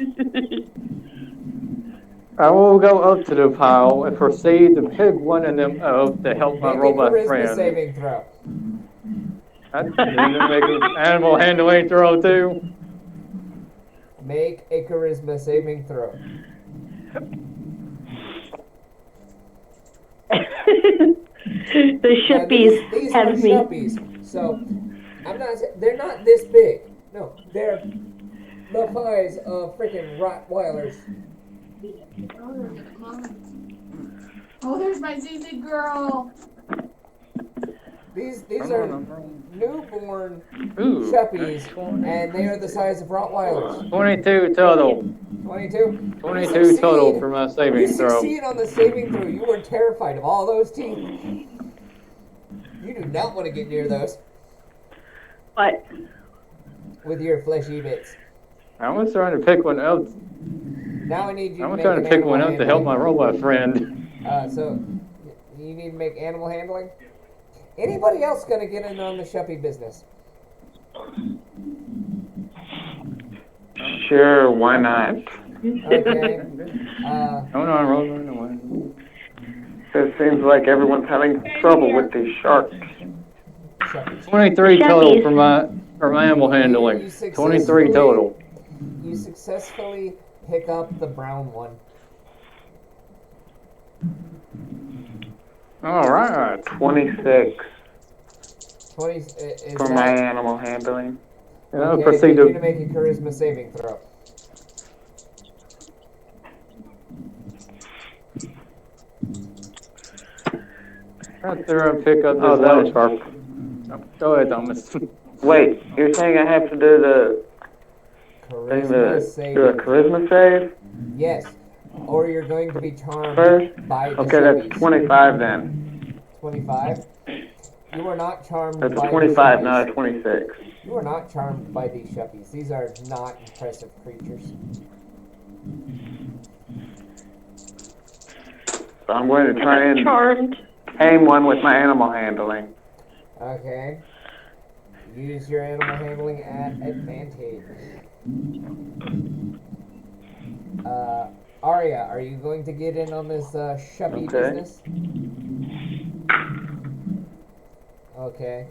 I will go up to the pile and proceed to pick one of them up to help my Make a robot charisma friend. saving throw. I need to make an animal handling throw too. Make a charisma saving throw. The shippies These have are me. shuppies. So they're not this big. No, they're the size of freaking Rottweilers. Oh, there's my ZZ girl. These are newborn Ooh, shuppies, and they are the size of Rottweilers. 22 total. 22. 22 total for my saving You throw. succeed on the saving throw. You were terrified of all those teeth. You do not want to get near those What? with your fleshy bits. I was trying to pick one up. Now I need you I to was make trying an to pick animal one up to help my handling. robot friend. So you need to make animal handling. Anybody else gonna get in on the shuppy business? Sure, why not? Okay. Oh no, I'm rolling away. It seems like everyone's having trouble with these sharks. Shuppies. 23 total Sheppies. for my animal handling. You 23 total. You successfully pick up the brown one. All right. 26 20 is for that, my animal handling. And I'll okay, proceed you're gonna to. make a charisma saving throw. After I pick up this Oh, that land shark. Go ahead, Thomas. Wait, you're saying I have to do the Charisma save. do a charisma save Yes. Or you're going to be charmed first? by the Okay, that's shuppies. 25 then. 25. You are not charmed That's by 25, the not shuppies. a 26. You are not charmed by these shuppies. These are not impressive creatures. So I'm going to try and Charmed. tame one with my animal handling. Okay. Use your animal handling at advantage. Arya, are you going to get in on this shuppy Okay. business? Okay.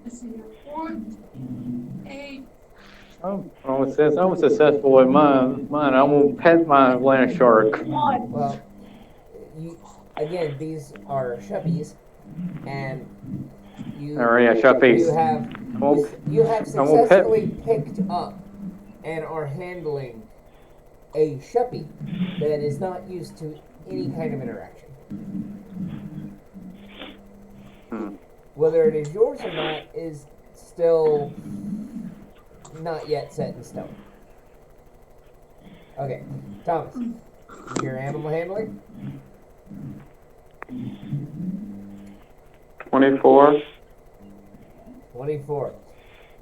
Let's see here. 4, 8. I was successful with mine. I won't pet my land shark. Well, again, these are shuppies, and you Shuppies. you have I won't pet- successfully picked up and are handling a shuppie that is not used to any kind of interaction. Whether it is yours or not is still not yet set in stone. Okay, Thomas, your animal handling? 24. 24.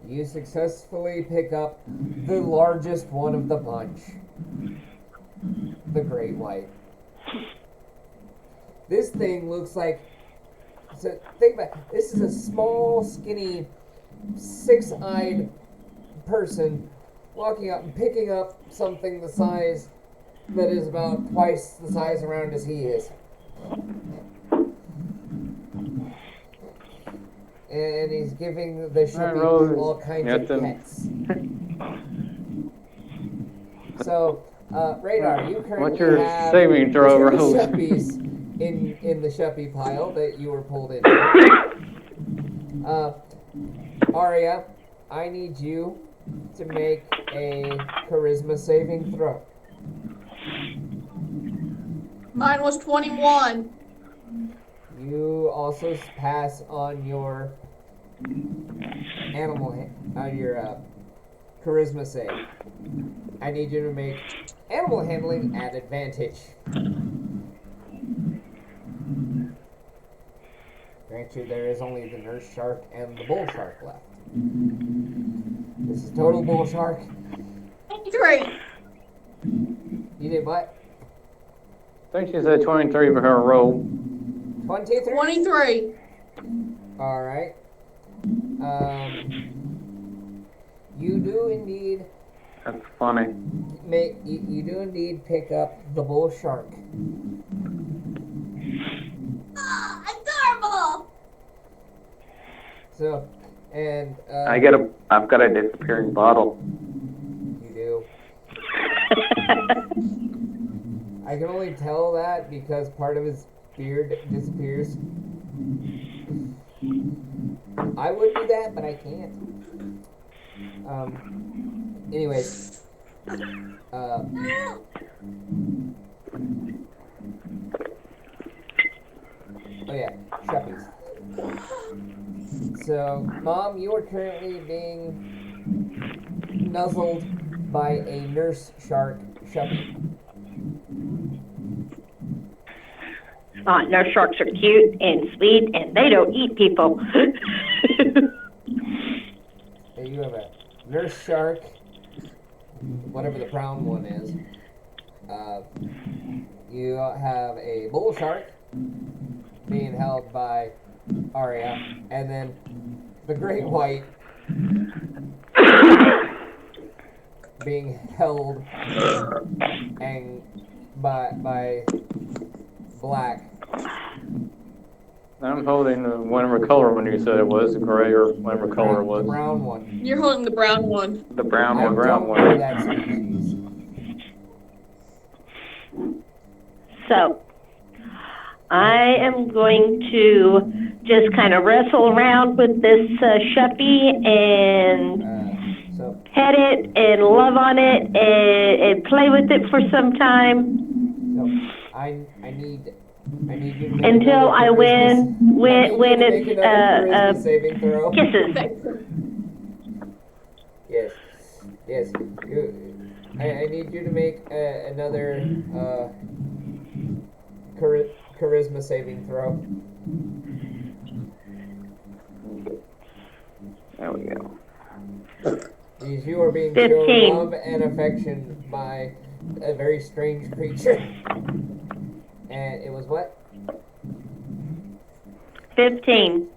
You successfully pick up the largest one of the bunch. The great white. This thing looks like... So think about it. This is a small, skinny, six-eyed person walking up and picking up something the size that is about twice the size around as he is. And he's giving the shuppie all kinds of pets. So, Radar, you What's currently your have saving throw, two Rose? shuppies in the shuppie pile that you were pulled into. Arya, I need you to make a charisma saving throw. Mine was 21. You also pass on your your charisma save. I need you to make animal handling at advantage. Grant you, there is only the nurse shark and the bull shark left. This is total bull shark. 23. You did what? I think she said 23 for her roll. 23? 23. Alright. You do indeed That's funny. you do indeed pick up the bull shark. Adorable. So, and I've got a disappearing bottle. you do. I can only tell that because part of his beard disappears. I would do that, but I can't. Anyways. Oh yeah, shuppies. So, Mom, you are currently being nuzzled by a nurse shark shuppie. Nurse sharks are cute and sweet, and they don't eat people. And you have a nurse shark, whatever the brown one is. You have a bull shark being held by Arya, and then the great white being held and by Black. I'm holding whatever color one you said it was, gray or whatever color it was. The brown one. You're holding the brown one. The brown I one. brown don't one. know that species. So, I am going to just kind of wrestle around with this shuppie and So pet it and love on it and play with it for some time. I need I need you to make until another I charisma- win I need you when to make it's another charisma saving throw. kisses. Yes, yes. I need you to make another charisma saving throw. There we go. Because you are being 15. shown love and affection by a very strange creature. And it was what? 15.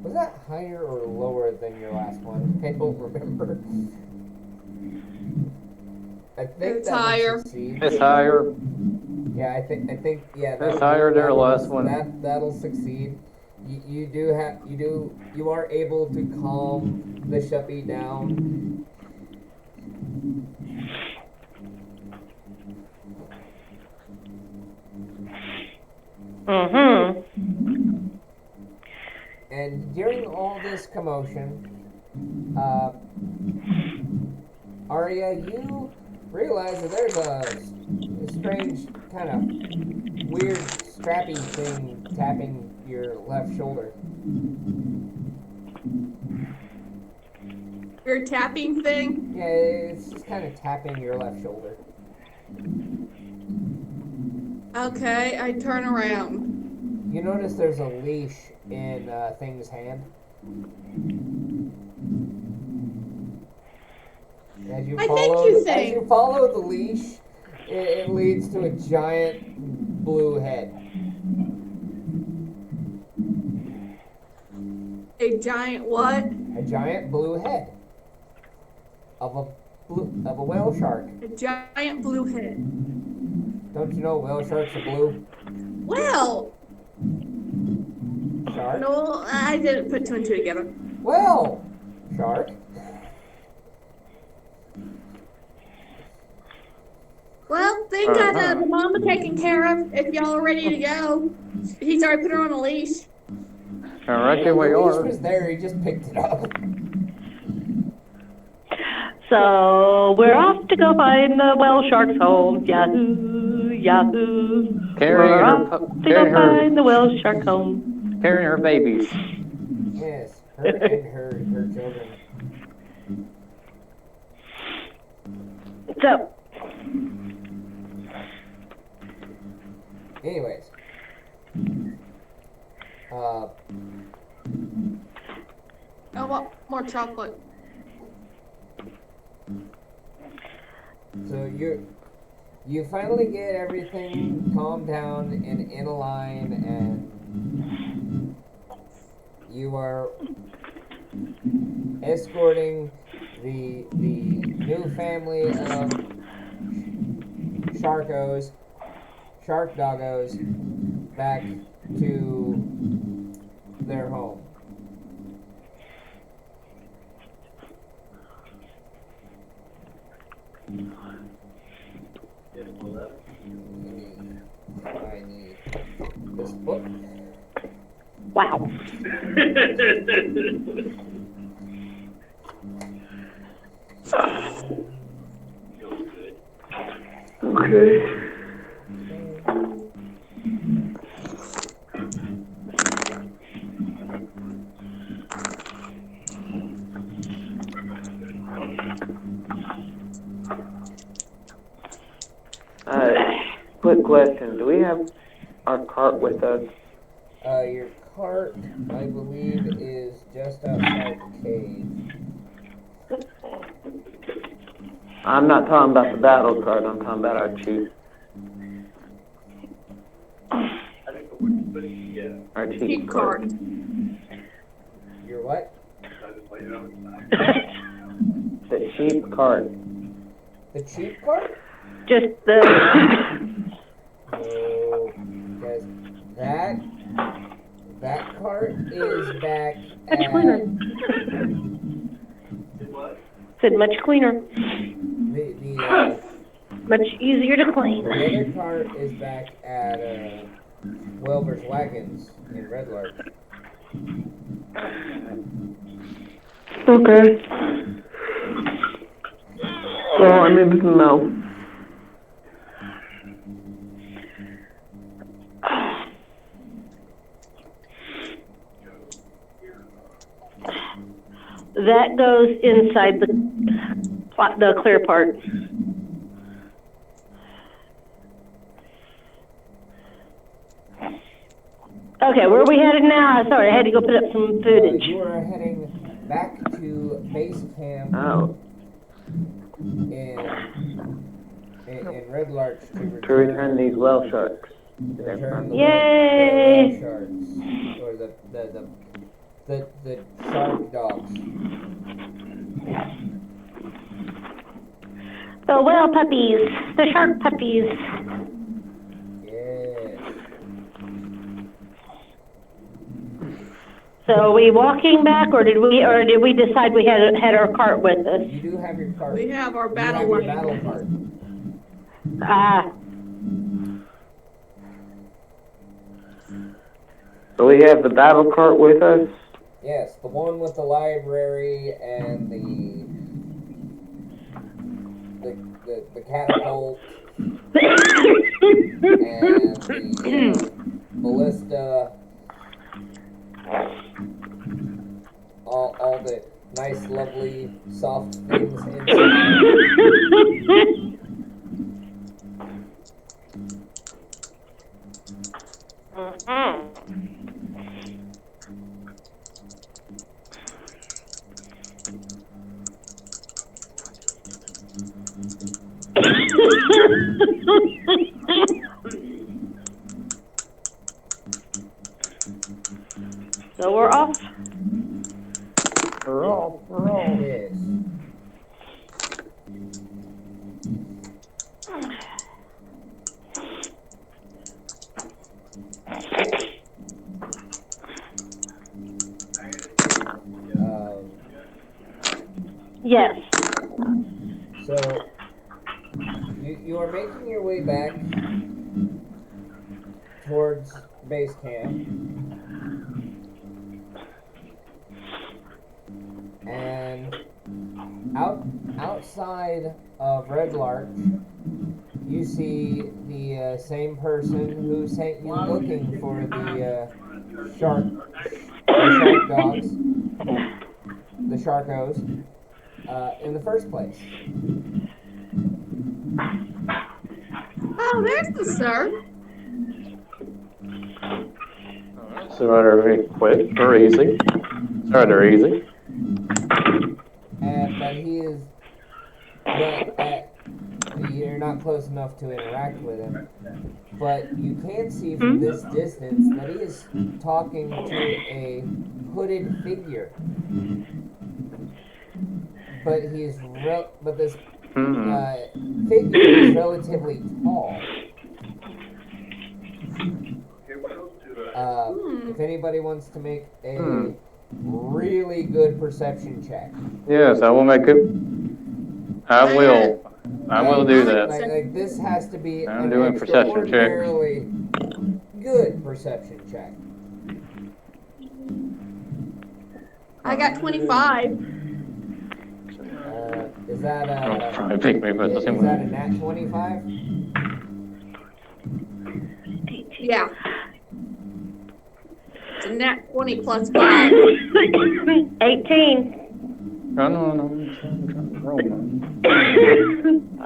Was that higher or lower than your last one? I don't remember. I think It's that would higher. succeed. It's higher. Yeah, I think, yeah. It's higher than our last one. That'll succeed. You are able to calm the Shuppy down. Mm-hmm. And during all this commotion, Arya, you realize that there's a strange kind of weird strappy thing tapping your left shoulder. Your tapping thing? Yeah, it's just kind of tapping your left shoulder. Okay, I turn around. You notice there's a leash in Thing's hand. As you follow the leash, it leads to a giant blue head. A giant what? A giant blue head of a whale shark. A giant blue head. Don't you know whale sharks are blue? Well, Shark? no, I didn't put two and two together. Well, shark. Well, they got the mama taken care of. If y'all are ready to go, he's already put her on a leash. All right, here we The leash are. was there, he just picked it up. So we're off to go find the whale shark's home. Yahoo, yahoo. We're off to go find the whale shark's home. Carrying her babies. Yes, her and her children. So, Anyways. I want more chocolate. So you finally get everything calmed down and in a line, and you are escorting the new family of shark doggos back to their home. I need this book. wow. Okay. Quick question. Do we have our cart with us? Your cart, I believe, is just outside the cave. I'm not talking about the battle cart. I'm talking about our chief. Our chief Keep cart. Your what? The cheap cart. The cheap cart? Just the. No, because that cart is back Much at cleaner. Said much cleaner. the Much easier to clean. other cart is back at Welber's Wagons in Red Lark. Okay. Well, I need to know. that goes inside the clear part. Okay, where are we headed now? Sorry, I had to go put up some footage. You are heading back to base camp Oh, in Red Larch to to return these whale sharks. return the Yay! whale sharks, or the shark dogs. The whale puppies, the shark puppies. Yes. So are we walking back, or did we decide we had our cart with us? You do have your cart. We have our You battle have your wagon. battle cart. Ah, So we have the battle cart with us. Yes, the one with the library and the catapult and the ballista, all the nice, lovely, soft things inside. so we're off. We're off. Yes. Yes. So you are making your way back towards base camp, and outside of Red Larch, you see the same person who sent you looking for the shark dogs, the sharkos, in the first place. Oh, there's the sir. So rather quick or easy. Rather easy. But he is, you're not close enough to interact with him. But you can see from this distance that he is talking to a hooded figure. But this figure is relatively tall. If anybody wants to make a really good perception check. Yes, I will make it. I will do that. Like this has to be I'm an doing perception check. extraordinarily good perception check. I got 25. Is that Don't try to pick me, but is that a nat 25? Yeah. It's a nat 20 plus 5. 18. No. I'm trying to roll mine. I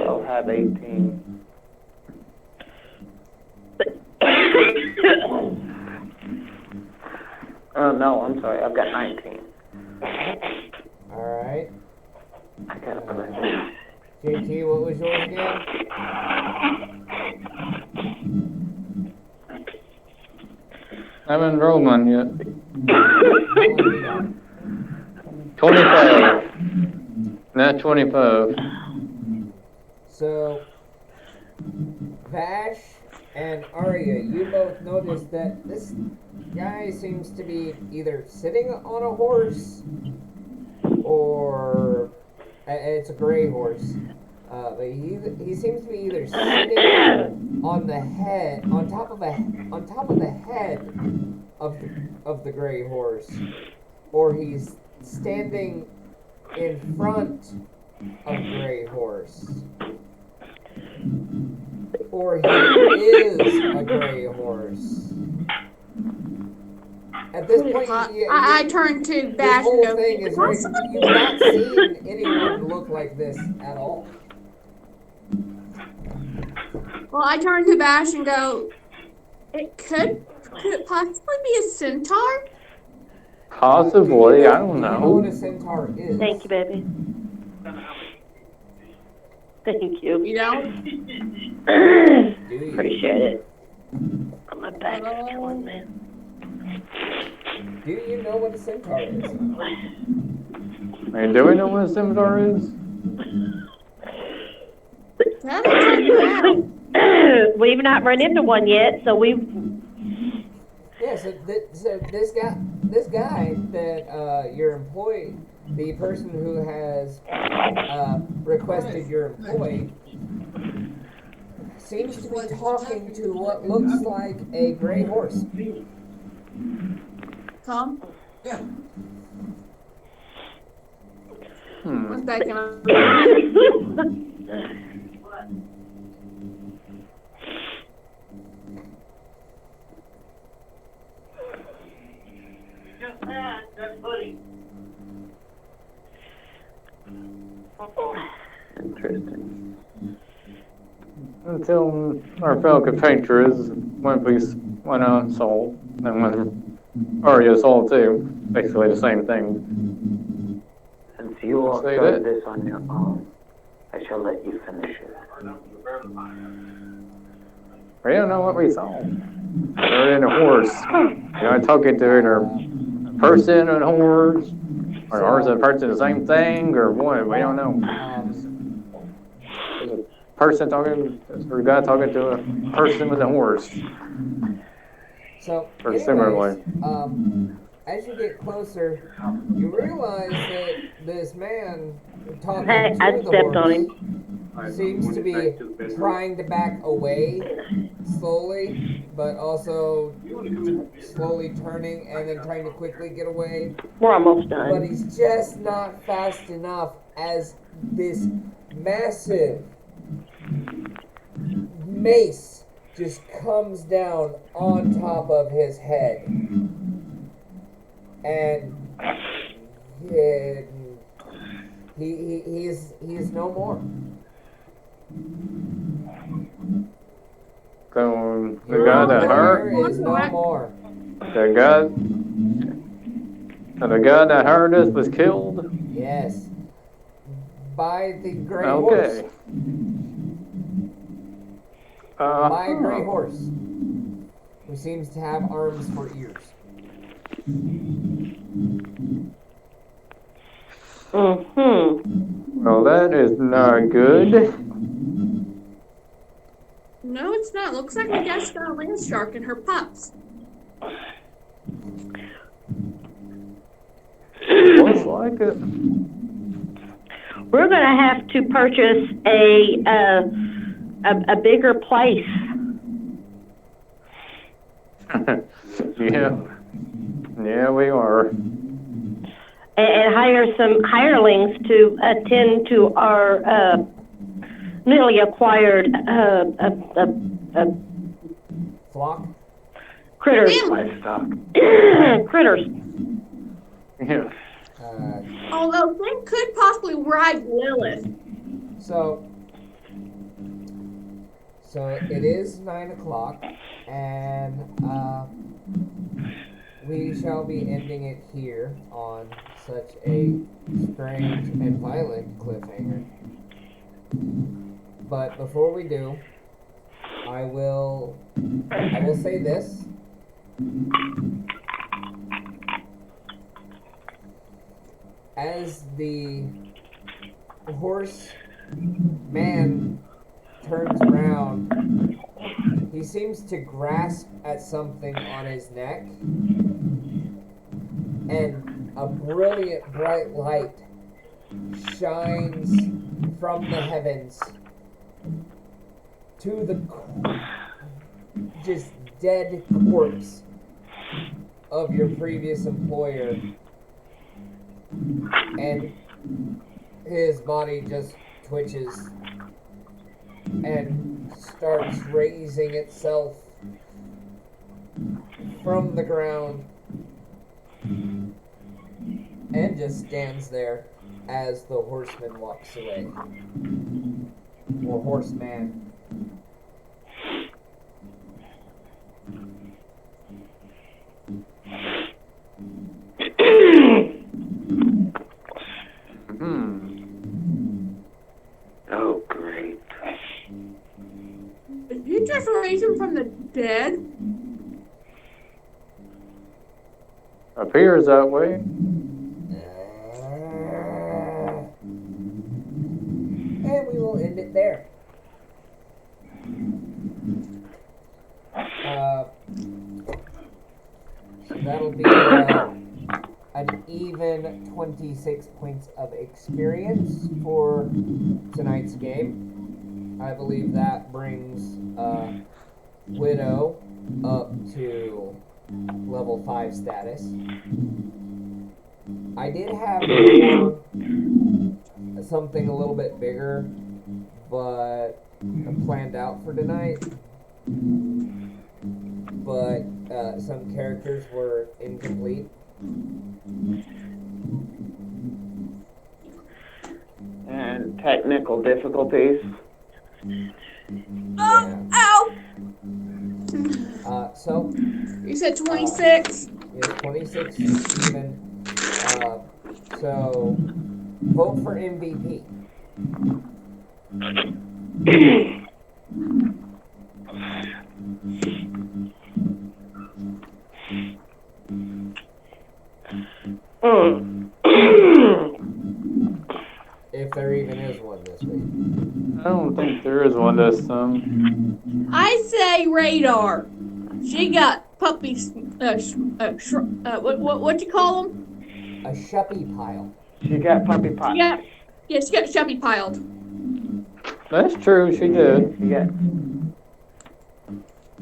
will have 18. Oh no, I'm sorry. I've got 19. All right. I got it. JT, what was yours again? I haven't rolled mine yet. 25. Not 25. So, Vash and Arya, you both notice that this guy seems to be either sitting on a horse or it's a gray horse. But he seems to be either sitting on the head, on top of the head of the gray horse, or he's standing in front of gray horse, or he is a gray horse. At this point, I turn to this Bash and whole go, thing is "Can I very. see You've not seen anyone look like this at all. Well, I turn to Bash and go, could it possibly be a centaur? Possibly, I don't Do you know what a know. centaur is? Thank you, baby. Thank you. You know? Do you? Appreciate it. My back is killing me. Do you know what a centaur is? I mean, do we know what a scimitar is? We've not run into one yet, so we. Yeah, so this guy that your employee, the person who has requested your employee, seems to be talking to what looks like a gray horse. Tom? Yeah. One second. Interesting. Until our fellow compatriots went on soul, and when Arya soul too, basically the same thing. Since you all Say started that. this on your own, I shall let you finish it. We don't know what we saw. They're in a horse. You know, talking to either a person and a horse, or a horse and a person the same thing, or what? We don't know. There's a person talking, or a guy talking to a person with a horse. So, Or anyways, similarly. as you get closer, you realize that this man talking Hey, to I the stepped horse on him. seems to be trying to back away slowly, but also slowly turning and then trying to quickly get away. We're almost But done. he's just not fast enough as this massive mace just comes down on top of his head. And he is no more. So the guy that hurt, There is no more. the guy that hurt us was killed. Yes. By the gray horse. Okay. By a gray horse. Who seems to have arms for ears. Well, that is not good. No, it's not. Looks like we just got a land shark and her pups. Looks like it. We're gonna have to purchase a bigger place. Yeah, we are. And hire some hirelings to attend to our newly acquired Flock? critters. Livestock. Critters. Yeah. Although they could possibly ride Lilith. So it is 9 o'clock, and we shall be ending it here on such a strange and violent cliffhanger. But before we do, I will say this. As the horse man turns around, he seems to grasp at something on his neck, and a brilliant bright light shines from the heavens to the just dead corpse of your previous employer, and his body just twitches and starts raising itself from the ground and just stands there as the horseman walks away. Or horseman. Oh, great. Did you just raise him from the dead? Appears that way. And we will end it there. So that'll be an even 26 points of experience for tonight's game. I believe that brings Widow up to level 5 status. I did have more, something a little bit bigger, but planned out for tonight. But some characters were incomplete. And technical difficulties. Oh, ow! So You said 26? it's 26 even. So vote for MVP. If there even is one this week. I don't think there is one this I say Radar. She got puppies. What you call them? A shuppy pile. She got puppy pot. She got shuppy piled. That's true, she did. She got.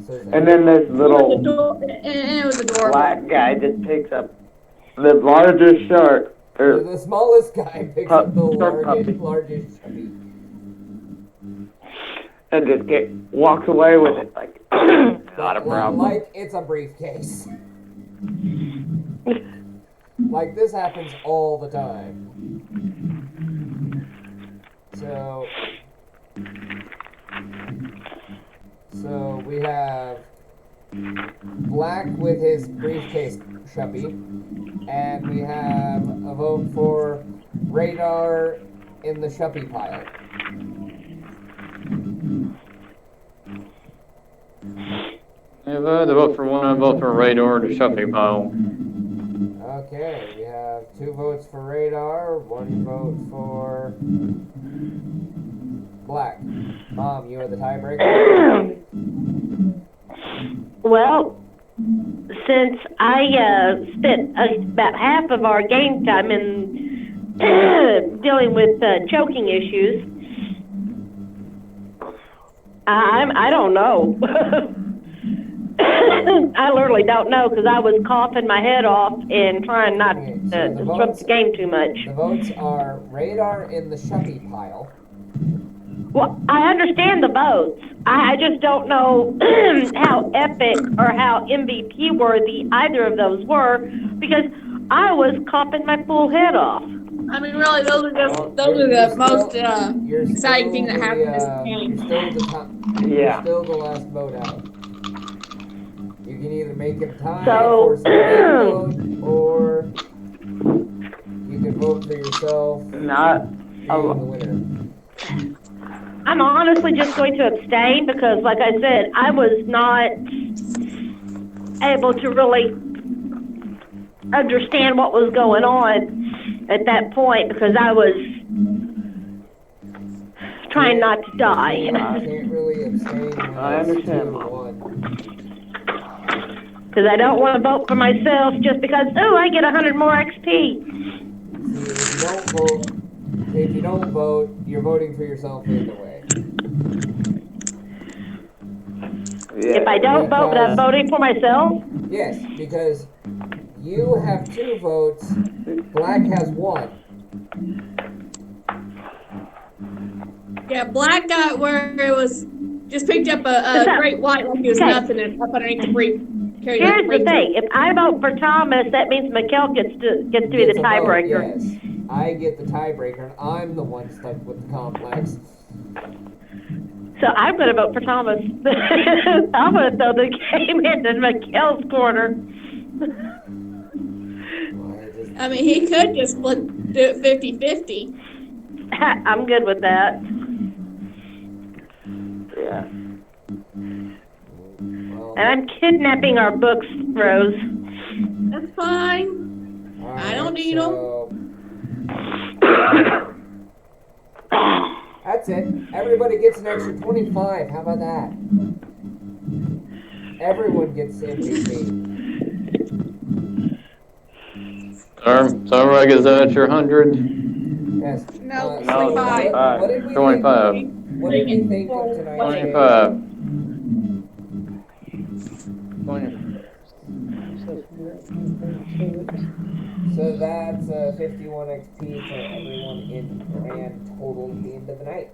So And then this It was little adorable. black guy just picks up the largest shark. Or the smallest guy picks up the puppy. largest shuppy. And just walks away with it like not a problem. Like it's a briefcase. Like this happens all the time. So we have Black with his briefcase shuppy, and we have a vote for Radar in the shuppy pile. If I had to vote for one, I'd vote for Radar to Shuffy Pile. Okay, we have 2 votes for Radar, 1 vote for Black. Mom, you are the tiebreaker. Well, since I spent about half of our game time in dealing with choking issues, I don't know. I literally don't know because I was coughing my head off and trying not Okay, to so the disrupt votes- the game too much. The votes are Radar in the shuppy pile. Well, I understand the votes. I just don't know how epic or how MVP worthy either of those were because I was coughing my full head off. I mean, really, those are the most exciting thing that happened this game. You're still the last vote out. You can either make it tie So- or vote, or you can vote for yourself Not being the winner. I'm honestly just going to abstain because, like I said, I was not able to really understand what was going on at that point because I was trying not to die. You can't really abstain when I it's understand. 2-1. Because I don't want to vote for myself just because, oh, I get 100 more XP. See, if you don't vote, you're voting for yourself either way. yeah. If I don't vote, but I'm voting for myself. Yes, because you have 2 votes, Black has 1. Yeah, Black got where it was just picked up a great white like it was Okay. nothing and up underneath the briefcase. Carrie Here's doesn't the break thing. If I vote for Thomas, that means Mikkel gets to be the Gets a vote, tiebreaker. yes. I get the tiebreaker, and I'm the one stuck with the complex. So I'm going to vote for Thomas. I'm going to throw the game into Mikkel's corner. I mean, he could just do it 50-50. I'm good with that. Yeah. Well, And I'm kidnapping our books, Rose. That's fine. I don't need so that's it. Everybody gets an extra 25. How about that? Everyone gets MVP. So Reg, is that your 100? Yes. No, No, 25. What did we 25. think? What did we think of tonight's game? 25. 20. So that's 51 XP for everyone in grand total at the end of the night.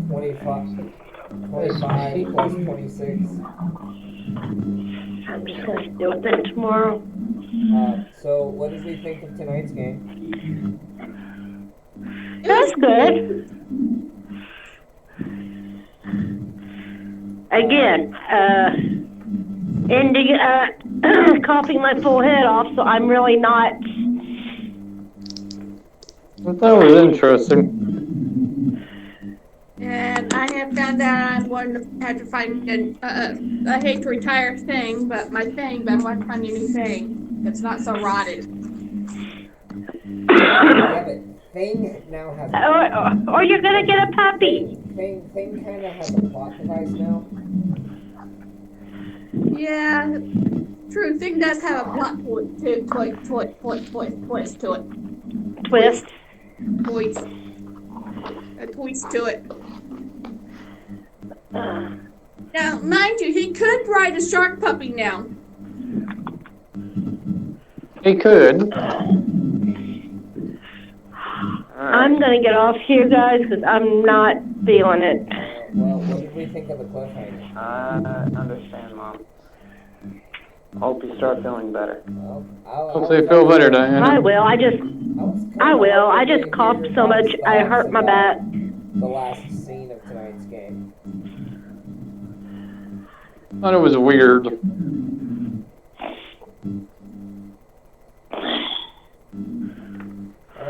25 plus 26. I'm just going to deal with it tomorrow. So what did we think of tonight's game? That's good. Again, ending, coughing my full head off, so I'm really not. I thought it was interesting. And I have found out I'm going to have to find I hate to retire thing, but I want to find a new thing that's not so rotted. Yeah, but Thing now has Or you're going to get a puppy. Thing kind of has a plot device now. Yeah, true. Thing does have a plot twist to it. Twist. A twist to it. Now, mind you, he could ride a shark puppy now. He could. I'm going to get off here, guys, because I'm not feeling it. Well, what did we think of the cliffhanger? I understand, Mom. Hope you start feeling better. Well, Hopefully you feel better, Diana. I will. I will. I just coughed so much, I hurt my back. The last scene of tonight's game. Thought it was weird.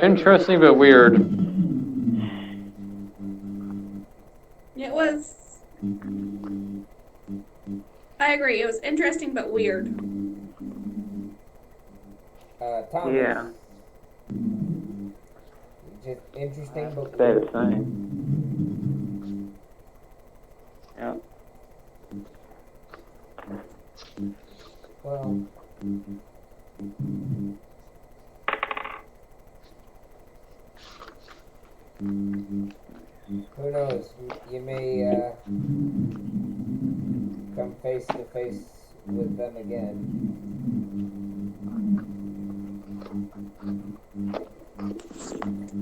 Interesting but weird. It was. I agree. It was interesting but weird. Thomas. Yeah. Just interesting but Stay weird. the same. Yep. Well. Who knows? You may come face to face with them again.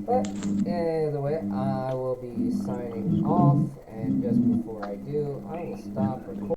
But either way, I will be signing off, and just before I do, I will stop recording.